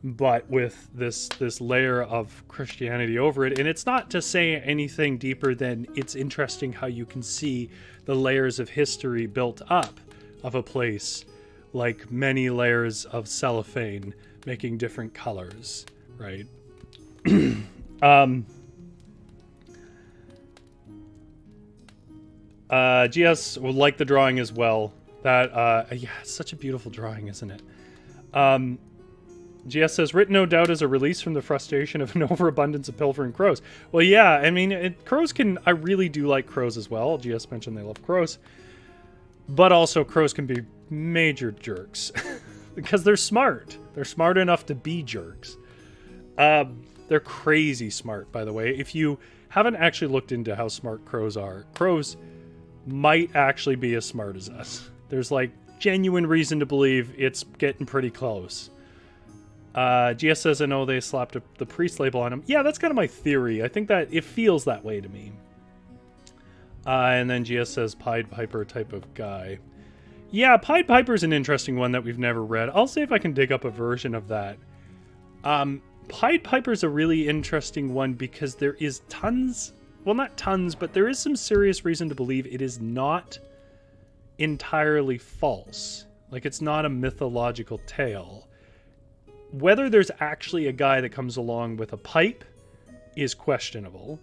but with this layer of Christianity over it. And it's not to say anything deeper than it's interesting how you can see the layers of history built up of a place, like many layers of cellophane making different colors, right? GS would like the drawing as well. That, yeah, it's such a beautiful drawing, isn't it? GS says, written no doubt as a release from the frustration of an overabundance of pilfering crows. Well, yeah, I mean, crows can, I really do like crows as well. GS mentioned they love crows. But also, crows can be major jerks. Because they're smart. They're smart enough to be jerks. They're crazy smart, by the way. If you haven't actually looked into how smart crows are, crows might actually be as smart as us. There's like genuine reason to believe it's getting pretty close. GS says, I know they slapped the priest label on him. Yeah, that's kind of my theory. I think that it feels that way to me. And then GS says, Pied Piper type of guy. Yeah, Pied Piper's an interesting one that we've never read. I'll see if I can dig up a version of that. Pied Piper's a really interesting one because there is tons, well, not tons, but there is some serious reason to believe it is not entirely false. Like, it's not a mythological tale. Whether there's actually a guy that comes along with a pipe is questionable,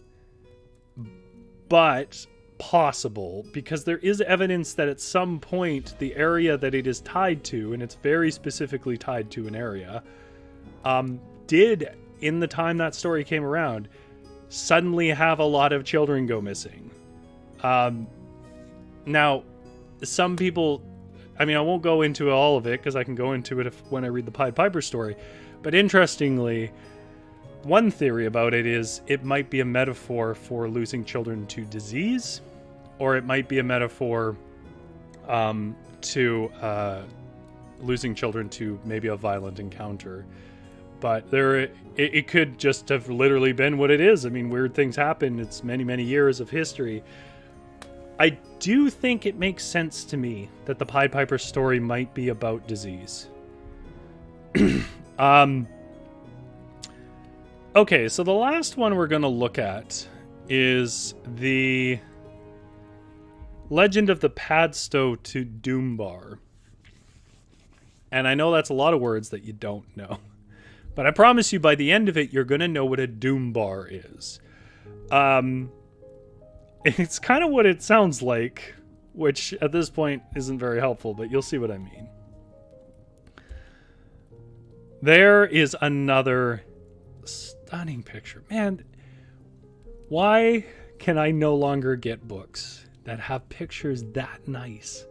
but possible, because there is evidence that at some point the area that it is tied to, and it's very specifically tied to an area, did, in the time that story came around, suddenly have a lot of children go missing. Now, some people, I mean, I won't go into all of it because I can go into it when I read the Pied Piper story, but interestingly, one theory about it is it might be a metaphor for losing children to disease, or it might be a metaphor to losing children to maybe a violent encounter. But it could just have literally been what it is. I mean, weird things happen. It's many, many years of history. I do think it makes sense to me that the Pied Piper story might be about disease. Okay, so the last one we're going to look at is the Legend of the Padstow to Doombar. And I know that's a lot of words that you don't know. But I promise you, by the end of it, you're going to know what a Doombar is. It's kind of what it sounds like, which at this point isn't very helpful, but you'll see what I mean. There is another stunning picture. Man, why can I no longer get books that have pictures that nice?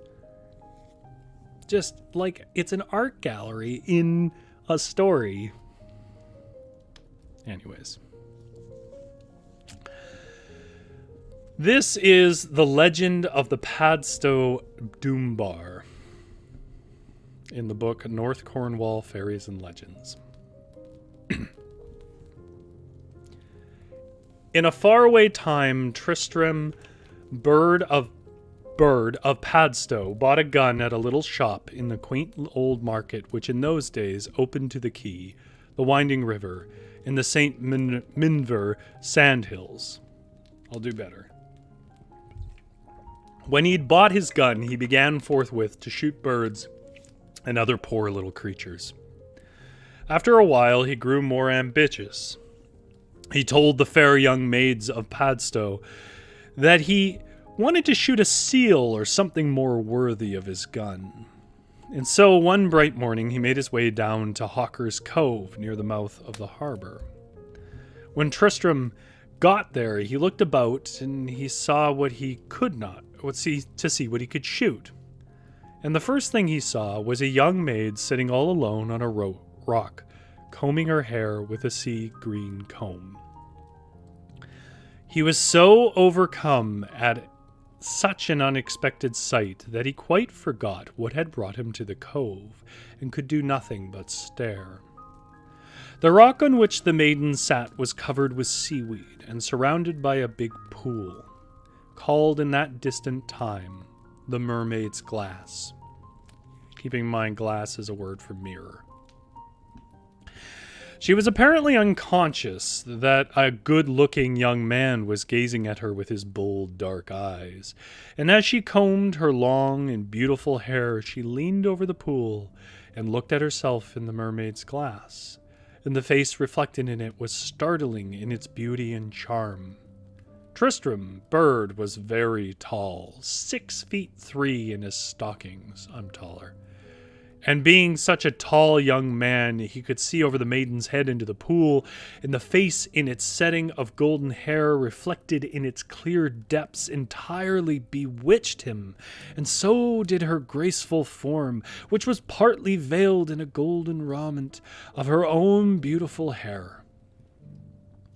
Just like it's an art gallery in a story. Anyways. This is the Legend of the Padstow Doombar in the book North Cornwall Fairies and Legends. In a faraway time, Tristram, bird of Padstow, bought a gun at a little shop in the quaint old market which in those days opened to the quay, the winding river, in the St. Minver sandhills. I'll do better. When he'd bought his gun, he began forthwith to shoot birds and other poor little creatures. After a while, he grew more ambitious. He told the fair young maids of Padstow that he wanted to shoot a seal or something more worthy of his gun. And so one bright morning he made his way down to Hawker's Cove near the mouth of the harbor. When Tristram got there, he looked about and he saw what he could not, to see what he could shoot. And the first thing he saw was a young maid sitting all alone on a rock, combing her hair with a sea green comb. He was so overcome at such an unexpected sight that he quite forgot what had brought him to the cove and could do nothing but stare. The rock on which the maiden sat was covered with seaweed and surrounded by a big pool, called in that distant time the Mermaid's Glass. Keeping in mind, glass is a word for mirror. She was apparently unconscious that a good-looking young man was gazing at her with his bold, dark eyes, and as she combed her long and beautiful hair, she leaned over the pool and looked at herself in the mermaid's glass, and the face reflected in it was startling in its beauty and charm. Tristram Bird was very tall, 6'3" in his stockings. I'm taller. And being such a tall young man, he could see over the maiden's head into the pool, and the face in its setting of golden hair reflected in its clear depths entirely bewitched him, and so did her graceful form, which was partly veiled in a golden raiment of her own beautiful hair.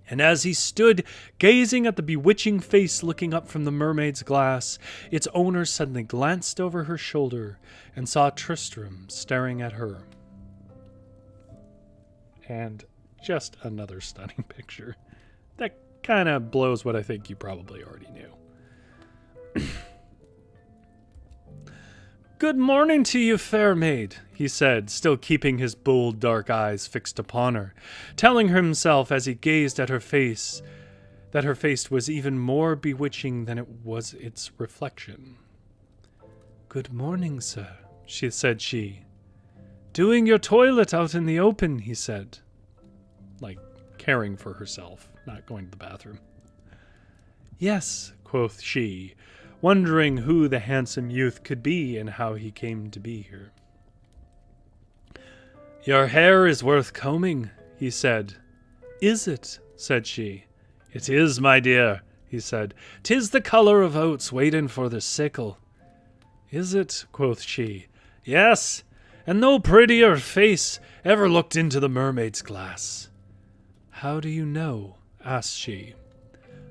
And as he stood gazing at the bewitching face looking up from the mermaid's glass, its owner suddenly glanced over her shoulder and saw Tristram staring at her. And just another stunning picture. That kind of blows what I think you probably already knew. "Good morning to you, fair maid," he said, still keeping his bold dark eyes fixed upon her, telling himself as he gazed at her face that her face was even more bewitching than it was its reflection. "Good morning, sir," said she. "Doing your toilet out in the open," he said. Like caring for herself, not going to the bathroom. "Yes," quoth she, wondering who the handsome youth could be and how he came to be here. "Your hair is worth combing," he said. "Is it?" said she. "It is, my dear," he said. "'Tis the colour of oats waiting for the sickle." "Is it?" quoth she. "Yes, and no prettier face ever looked into the mermaid's glass." "How do you know?" asked she.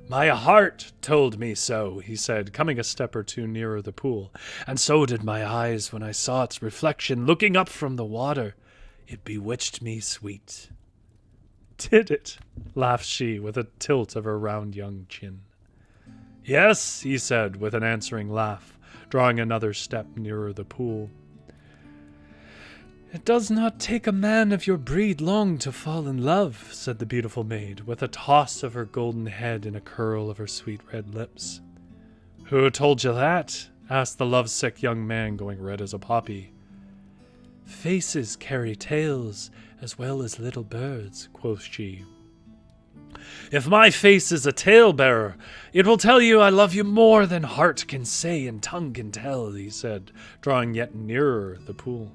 "My heart told me so," he said, coming a step or two nearer the pool. "And so did my eyes when I saw its reflection looking up from the water. It bewitched me sweet." "Did it?" laughed she, with a tilt of her round young chin. "Yes," he said, with an answering laugh, drawing another step nearer the pool. "It does not take a man of your breed long to fall in love," said the beautiful maid, with a toss of her golden head and a curl of her sweet red lips. "Who told you that?" asked the lovesick young man, going red as a poppy. "Faces carry tales as well as little birds," quoth she. "If my face is a tale-bearer, it will tell you I love you more than heart can say and tongue can tell," he said, drawing yet nearer the pool.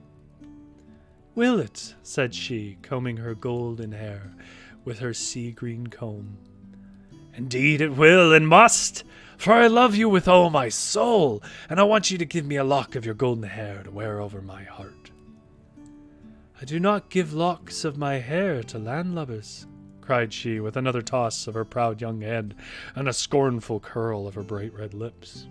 "Will it?" said she, combing her golden hair with her sea-green comb. "Indeed it will and must, for I love you with all my soul, and I want you to give me a lock of your golden hair to wear over my heart." "I do not give locks of my hair to landlubbers," cried she, with another toss of her proud young head and a scornful curl of her bright red lips.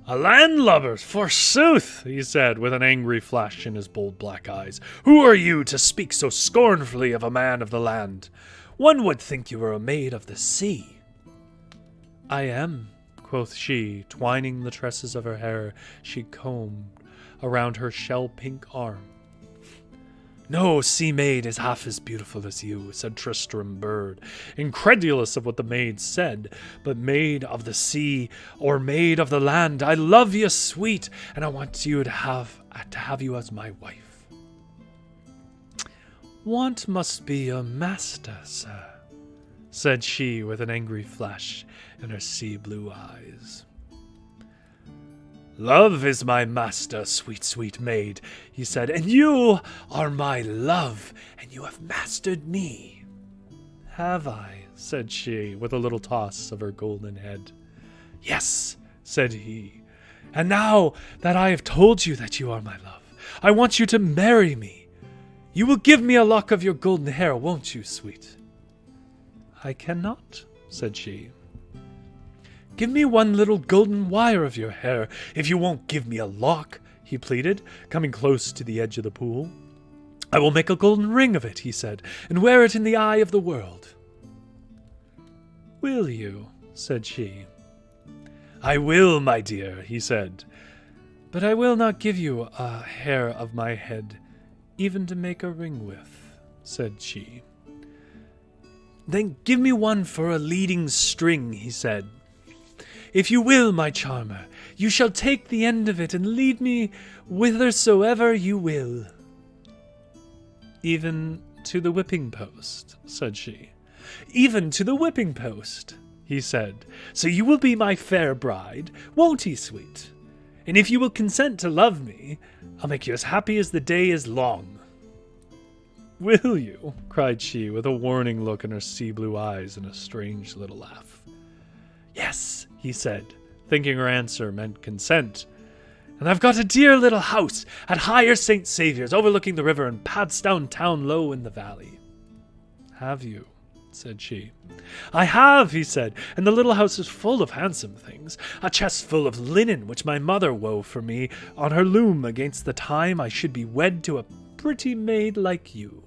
"A landlubber, forsooth," he said, with an angry flash in his bold black eyes. "Who are you to speak so scornfully of a man of the land? One would think you were a maid of the sea." "I am," quoth she, twining the tresses of her hair she combed around her shell-pink arm. "No sea maid is half as beautiful as you," said Tristram Bird, incredulous of what the maid said. "But maid of the sea, or maid of the land, I love you sweet, and I want you to have you as my wife." "Want must be your master, sir," said she, with an angry flash in her sea-blue eyes. "Love is my master, sweet, sweet maid," he said, "and you are my love, and you have mastered me." "Have I?" said she, with a little toss of her golden head. "Yes," said he, "and now that I have told you that you are my love, I want you to marry me. You will give me a lock of your golden hair, won't you, sweet?" "I cannot," said she. "Give me one little golden wire of your hair, if you won't give me a lock," he pleaded, coming close to the edge of the pool. I will make a golden ring of it, he said, and wear it in the eye of the world. Will you? Said she. I will, my dear, he said, but I will not give you a hair of my head, even to make a ring with, said she. Then give me one for a leading string, he said. If you will, my charmer, you shall take the end of it and lead me whithersoever you will. Even to the whipping post, said she. Even to the whipping post, he said. So you will be my fair bride, won't he, sweet? And if you will consent to love me, I'll make you as happy as the day is long. Will you? Cried she, with a warning look in her sea-blue eyes and a strange little laugh. Yes, he said, thinking her answer meant consent. And I've got a dear little house at Higher St. Saviour's, overlooking the river in Padstow town low in the valley. Have you? Said she. I have, he said, and the little house is full of handsome things, a chest full of linen which my mother wove for me on her loom against the time I should be wed to a pretty maid like you,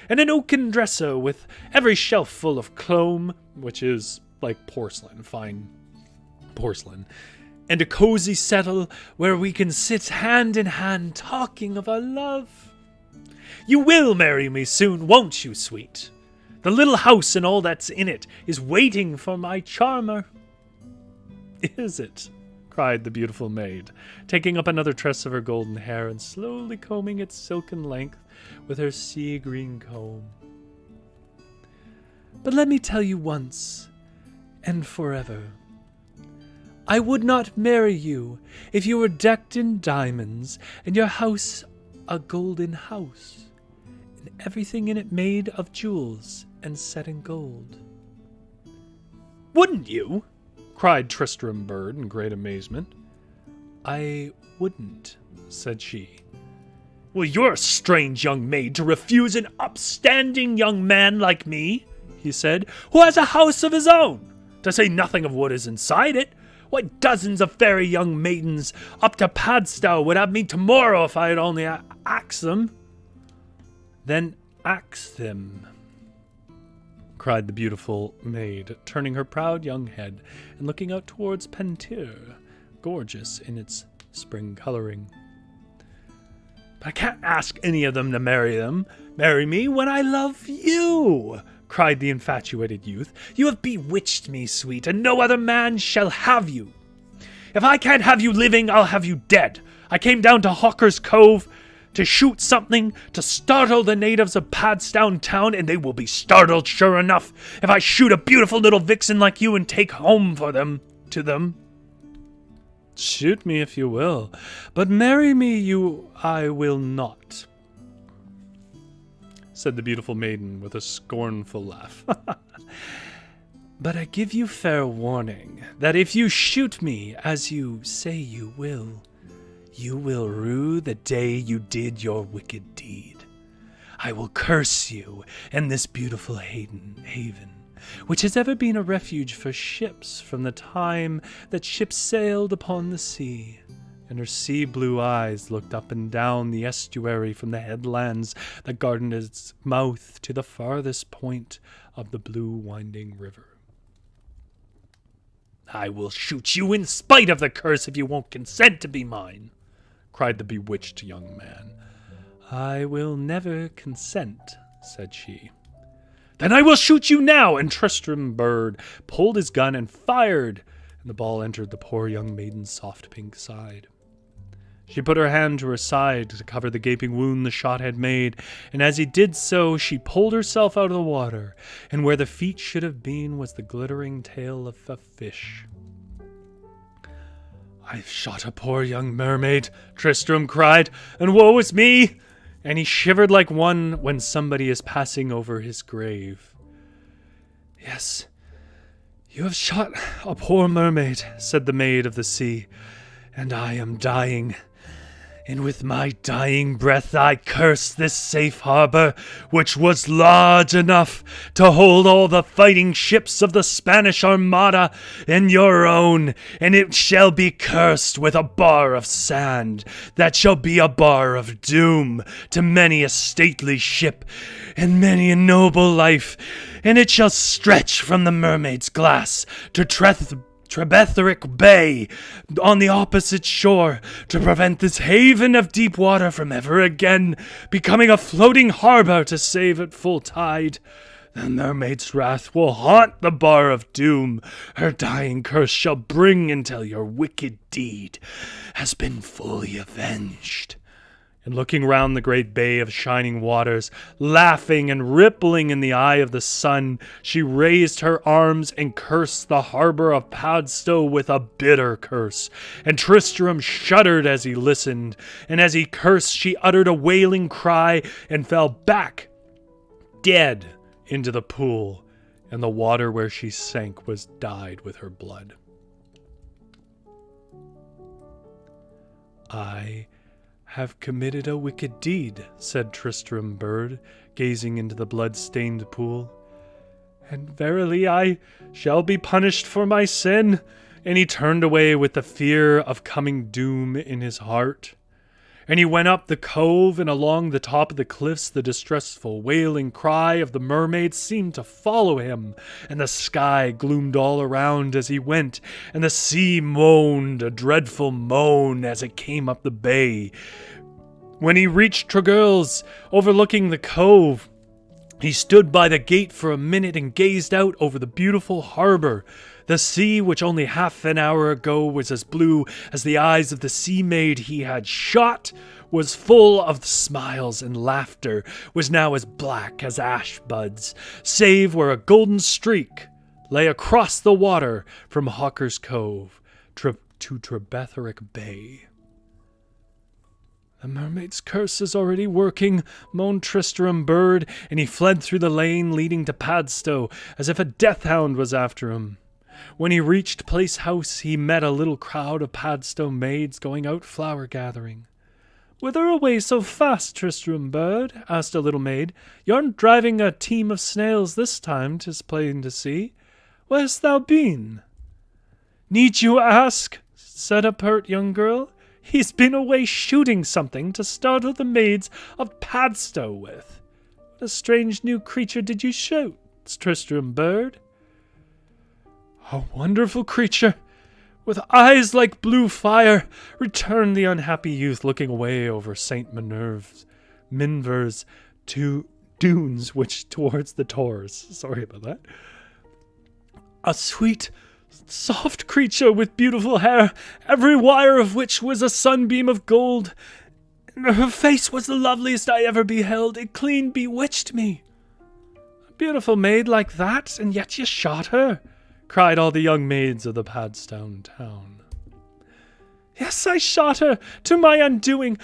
and an oaken dresser with every shelf full of clome, which is like porcelain, fine porcelain, and a cozy settle where we can sit hand in hand talking of our love. You will marry me soon, won't you, sweet? The little house and all that's in it is waiting for my charmer. Is it? Cried the beautiful maid, taking up another tress of her golden hair and slowly combing its silken length with her sea-green comb. But let me tell you once, and forever, I would not marry you if you were decked in diamonds and your house a golden house, and everything in it made of jewels and set in gold. Wouldn't you? Cried Tristram Bird in great amazement. I wouldn't, said she. Well, you're a strange young maid to refuse an upstanding young man like me, he said, who has a house of his own, to say nothing of what is inside it. Why, dozens of fairy young maidens up to Padstow would have me tomorrow if I had only axed them. Then axe them, cried the beautiful maid, turning her proud young head and looking out towards Pentir, gorgeous in its spring coloring. But I can't ask any of them to marry me when I love you, cried the infatuated youth. You have bewitched me, sweet, and no other man shall have you. If I can't have you living, I'll have you dead. I came down to Hawker's Cove to shoot something to startle the natives of Padstow town, and they will be startled sure enough if I shoot a beautiful little vixen like you and take home to them. Shoot me if you will, but marry me I will not, said the beautiful maiden with a scornful laugh. But I give you fair warning that if you shoot me as you say you will rue the day you did your wicked deed. I will curse you and this beautiful haven, which has ever been a refuge for ships from the time that ships sailed upon the sea. And her sea-blue eyes looked up and down the estuary from the headlands that guarded its mouth to the farthest point of the blue winding river. I will shoot you in spite of the curse if you won't consent to be mine, cried the bewitched young man. I will never consent, said she. Then I will shoot you now, and Tristram Bird pulled his gun and fired, and the ball entered the poor young maiden's soft pink side. She put her hand to her side to cover the gaping wound the shot had made, and as he did so, she pulled herself out of the water, and where the feet should have been was the glittering tail of a fish. I've shot a poor young mermaid, Tristram cried, and woe is me! And he shivered like one when somebody is passing over his grave. Yes, you have shot a poor mermaid, said the maid of the sea, and I am dying. And with my dying breath I curse this safe harbor, which was large enough to hold all the fighting ships of the Spanish Armada and your own, and it shall be cursed with a bar of sand, that shall be a bar of doom to many a stately ship and many a noble life, and it shall stretch from the Mermaid's Glass to Trebetherick Bay on the opposite shore, to prevent this haven of deep water from ever again becoming a floating harbor to save at full tide. The mermaid's wrath will haunt the bar of doom. Her dying curse shall bring until your wicked deed has been fully avenged. And looking round the great bay of shining waters, laughing and rippling in the eye of the sun, she raised her arms and cursed the harbor of Padstow with a bitter curse. And Tristram shuddered as he listened, and as he cursed she uttered a wailing cry and fell back, dead, into the pool, and the water where she sank was dyed with her blood. "I have committed a wicked deed," said Tristram Byrd, gazing into the blood-stained pool. "And verily I shall be punished for my sin." And he turned away with the fear of coming doom in his heart. And he went up the cove, and along the top of the cliffs the distressful wailing cry of the mermaid seemed to follow him, and the sky gloomed all around as he went, and the sea moaned a dreadful moan as it came up the bay. When he reached Tregurl's, overlooking the cove, he stood by the gate for a minute and gazed out over the beautiful harbor. The sea, which only half an hour ago was as blue as the eyes of the sea maid he had shot, was full of smiles and laughter, was now as black as ash buds, save where a golden streak lay across the water from Hawker's Cove to Trebetherick Bay. "The mermaid's curse is already working," moaned Tristram Byrd, and he fled through the lane leading to Padstow, as if a death hound was after him. When he reached Place House, he met a little crowd of Padstow maids going out flower gathering. "Whither away so fast, Tristram Byrd?" asked a little maid. "Y'aren't driving a team of snails this time, 'tis plain to see. Where'st thou been?" "Need you ask?" said a pert young girl. "He's been away shooting something to startle the maids of Padstow with." "What a strange new creature did you shoot, Tristram Byrd?" "A wonderful creature, with eyes like blue fire," returned the unhappy youth, looking away over St. Minver's dunes, which towards the Tors. Sorry about that. "A sweet, soft creature with beautiful hair, every wire of which was a sunbeam of gold. And her face was the loveliest I ever beheld. It clean bewitched me." "A beautiful maid like that, and yet you shot her?" cried all the young maids of the Padstow town. "Yes, I shot her, to my undoing,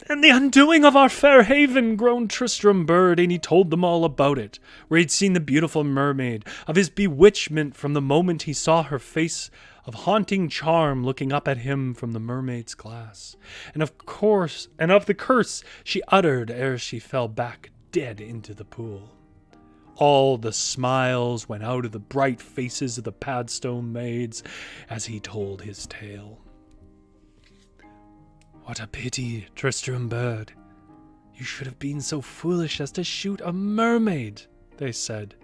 and the undoing of our fair haven," groaned Tristram Byrd, and he told them all about it, where he'd seen the beautiful mermaid, of his bewitchment from the moment he saw her face of haunting charm looking up at him from the mermaid's glass, and of the curse she uttered ere she fell back dead into the pool. All the smiles went out of the bright faces of the Padstow maids as he told his tale. "What a pity, Tristram Byrd. You should have been so foolish as to shoot a mermaid," they said.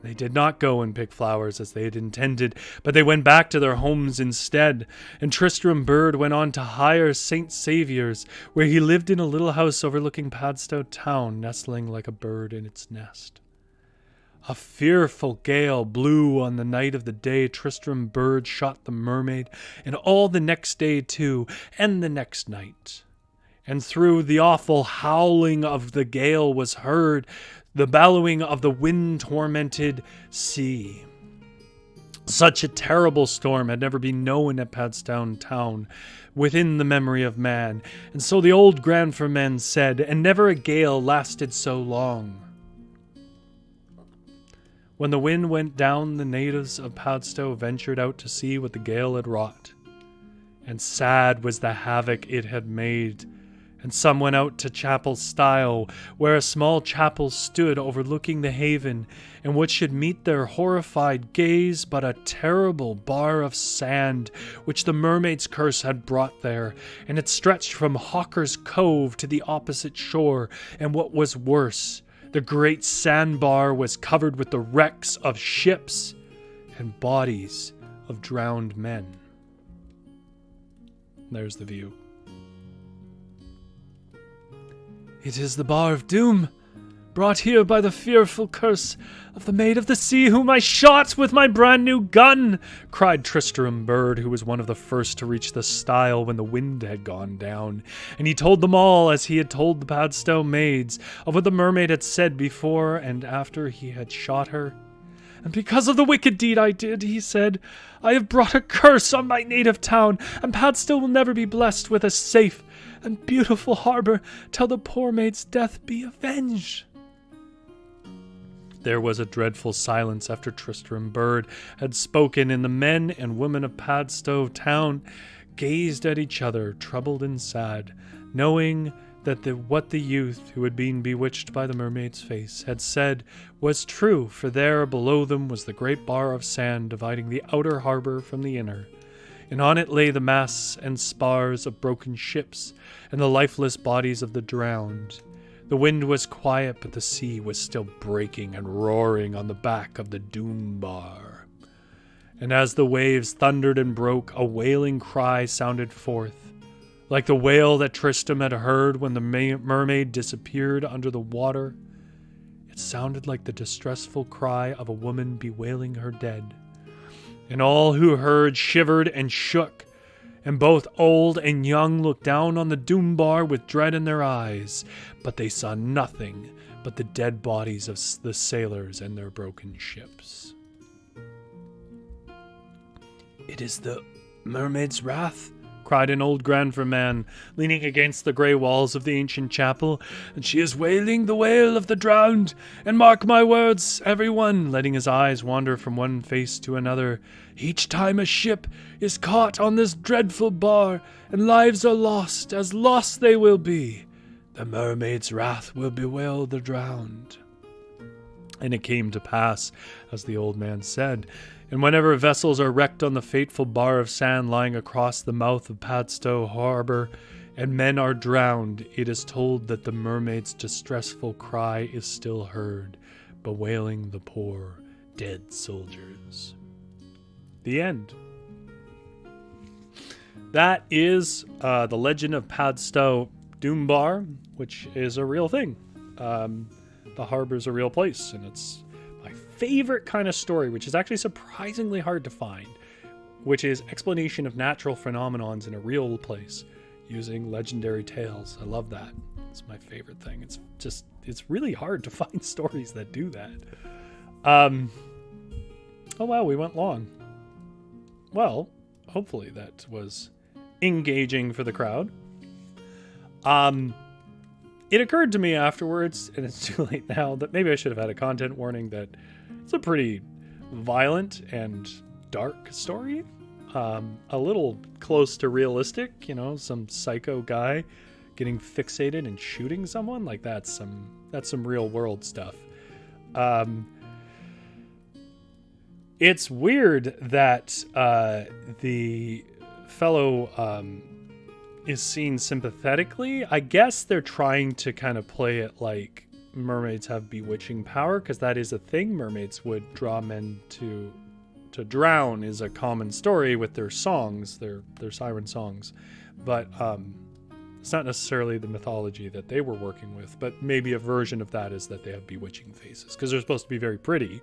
They did not go and pick flowers as they had intended, but they went back to their homes instead, and Tristram Byrd went on to hire St. Saviour's, where he lived in a little house overlooking Padstow town, nestling like a bird in its nest. A fearful gale blew on the night of the day Tristram Byrd shot the mermaid, and all the next day too, and the next night. And through the awful howling of the gale was heard the bellowing of the wind-tormented sea. Such a terrible storm had never been known at Padstow town within the memory of man, and so the old grandfermen said, and never a gale lasted so long. When the wind went down, the natives of Padstow ventured out to see what the gale had wrought. and sad was the havoc it had made. And some went out to Chapel Stile, where a small chapel stood overlooking the haven, and what should meet their horrified gaze but a terrible bar of sand, which the mermaid's curse had brought there, and it stretched from Hawker's Cove to the opposite shore, and what was worse, the great sandbar was covered with the wrecks of ships and bodies of drowned men. There's the view. It is the Bar of Doom, brought here by the fearful curse of the Maid of the Sea whom I shot with my brand new gun, cried Tristram Bird, who was one of the first to reach the stile when the wind had gone down. And he told them all, as he had told the Padstow maids, of what the mermaid had said before and after he had shot her. And because of the wicked deed I did, he said, I have brought a curse on my native town, and Padstow will never be blessed with a safe and beautiful harbor till the poor maid's death be avenged. There was a dreadful silence after Tristram Bird had spoken, and the men and women of Padstow town gazed at each other, troubled and sad, knowing that what the youth who had been bewitched by the mermaid's face had said was true, for there below them was the great bar of sand dividing the outer harbor from the inner, and on it lay the masts and spars of broken ships and the lifeless bodies of the drowned. The wind was quiet, but the sea was still breaking and roaring on the back of the Doombar. And as the waves thundered and broke, a wailing cry sounded forth, like the wail that Tristram had heard when the mermaid disappeared under the water. It sounded like the distressful cry of a woman bewailing her dead. And all who heard shivered and shook, and both old and young looked down on the Doombar with dread in their eyes, but they saw nothing but the dead bodies of the sailors and their broken ships. It is the mermaid's wrath, cried an old Granfer man, leaning against the grey walls of the ancient chapel, and she is wailing the wail of the drowned. And mark my words, everyone, letting his eyes wander from one face to another, each time a ship is caught on this dreadful bar, and lives are lost, as lost they will be, the mermaid's wrath will bewail the drowned. And it came to pass, as the old man said, and whenever vessels are wrecked on the fateful bar of sand lying across the mouth of Padstow harbor, and men are drowned, it is told that the mermaid's distressful cry is still heard, bewailing the poor dead soldiers. The end. That is the legend of Padstow Doombar, which is a real thing. The harbor's a real place, and it's my favorite kind of story, which is actually surprisingly hard to find, which is explanation of natural phenomenons in a real place using legendary tales. I love that. It's my favorite thing. It's really hard to find stories that do that. Oh wow, we went long. Well, hopefully that was engaging for the crowd. It occurred to me afterwards, and it's too late now, that maybe I should have had a content warning that it's a pretty violent and dark story. A little close to realistic, some psycho guy getting fixated and shooting someone. Like that's some real world stuff. It's weird that the fellow is seen sympathetically. I guess they're trying to kind of play it like mermaids have bewitching power, because that is a thing. Mermaids would draw men to drown is a common story with their songs, their siren songs. But it's not necessarily the mythology that they were working with, but maybe a version of that is that they have bewitching faces, because they're supposed to be very pretty.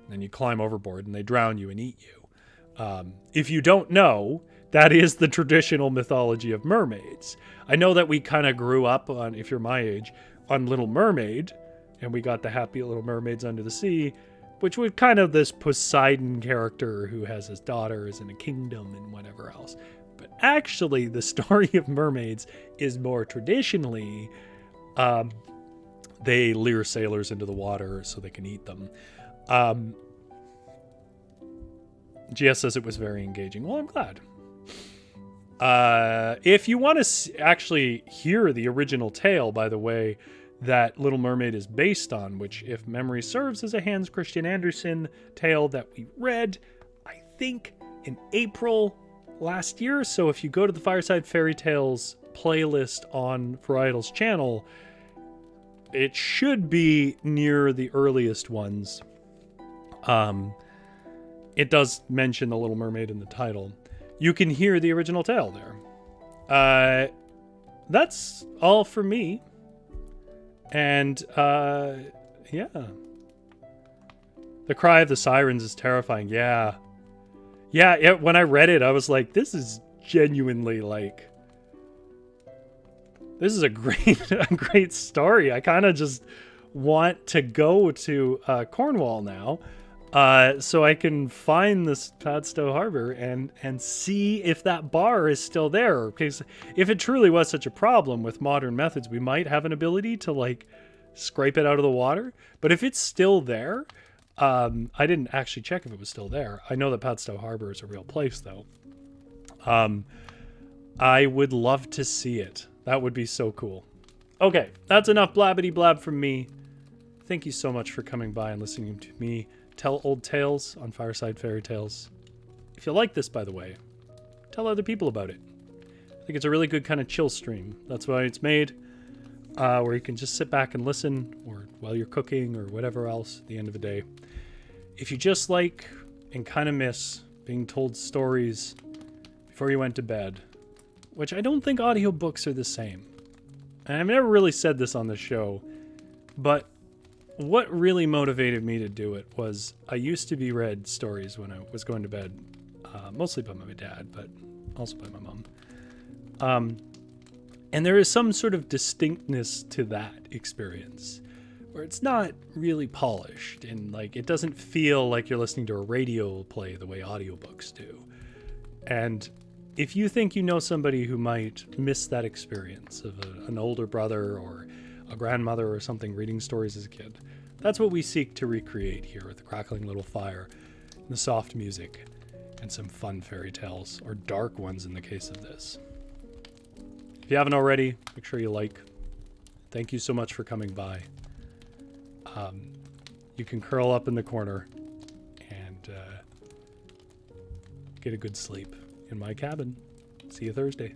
And then you climb overboard and they drown you and eat you. If you don't know, that is the traditional mythology of mermaids. I know that we kind of grew up on, if you're my age, on Little Mermaid, and we got the happy little mermaids under the sea, which was kind of this Poseidon character who has his daughters and a kingdom and whatever else. But actually, the story of mermaids is more traditionally, they lure sailors into the water so they can eat them. GS says it was very engaging. Well, I'm glad. If you want to actually hear the original tale, by the way, that Little Mermaid is based on, which, if memory serves, is a Hans Christian Andersen tale that we read, I think, in April last year. So if you go to the Fireside Fairytales playlist on Varietal's channel, it should be near the earliest ones. It does mention the Little Mermaid in the title. You can hear the original tale there. That's all for me. And, yeah. The Cry of the Sirens is terrifying. Yeah. Yeah, when I read it, I was like, this is genuinely, like... This is a great story. I kind of just want to go to Cornwall now. So I can find this Padstow Harbor and see if that bar is still there. Because if it truly was such a problem with modern methods, we might have an ability to like scrape it out of the water. But if it's still there, I didn't actually check if it was still there. I know that Padstow Harbor is a real place, though. I would love to see it. That would be so cool. Okay, that's enough blabbity blab from me. Thank you so much for coming by and listening to me tell old tales on Fireside Fairytales. If you like this, by the way, tell other people about it. I think it's a really good kind of chill stream. That's why it's made, where you can just sit back and listen, or while you're cooking, or whatever else at the end of the day. If you just like and kind of miss being told stories before you went to bed, which I don't think audiobooks are the same. And I've never really said this on the show, but what really motivated me to do it was I used to be read stories when I was going to bed, mostly by my dad, but also by my mom. And there is some sort of distinctness to that experience where it's not really polished and like it doesn't feel like you're listening to a radio play the way audiobooks do. And if you think you know somebody who might miss that experience of an older brother or a grandmother or something reading stories as a kid, that's what we seek to recreate here with the crackling little fire, the soft music, and some fun fairy tales, or dark ones in the case of this. If you haven't already, make sure you like. Thank you so much for coming by. You can curl up in the corner and get a good sleep in my cabin. See you Thursday.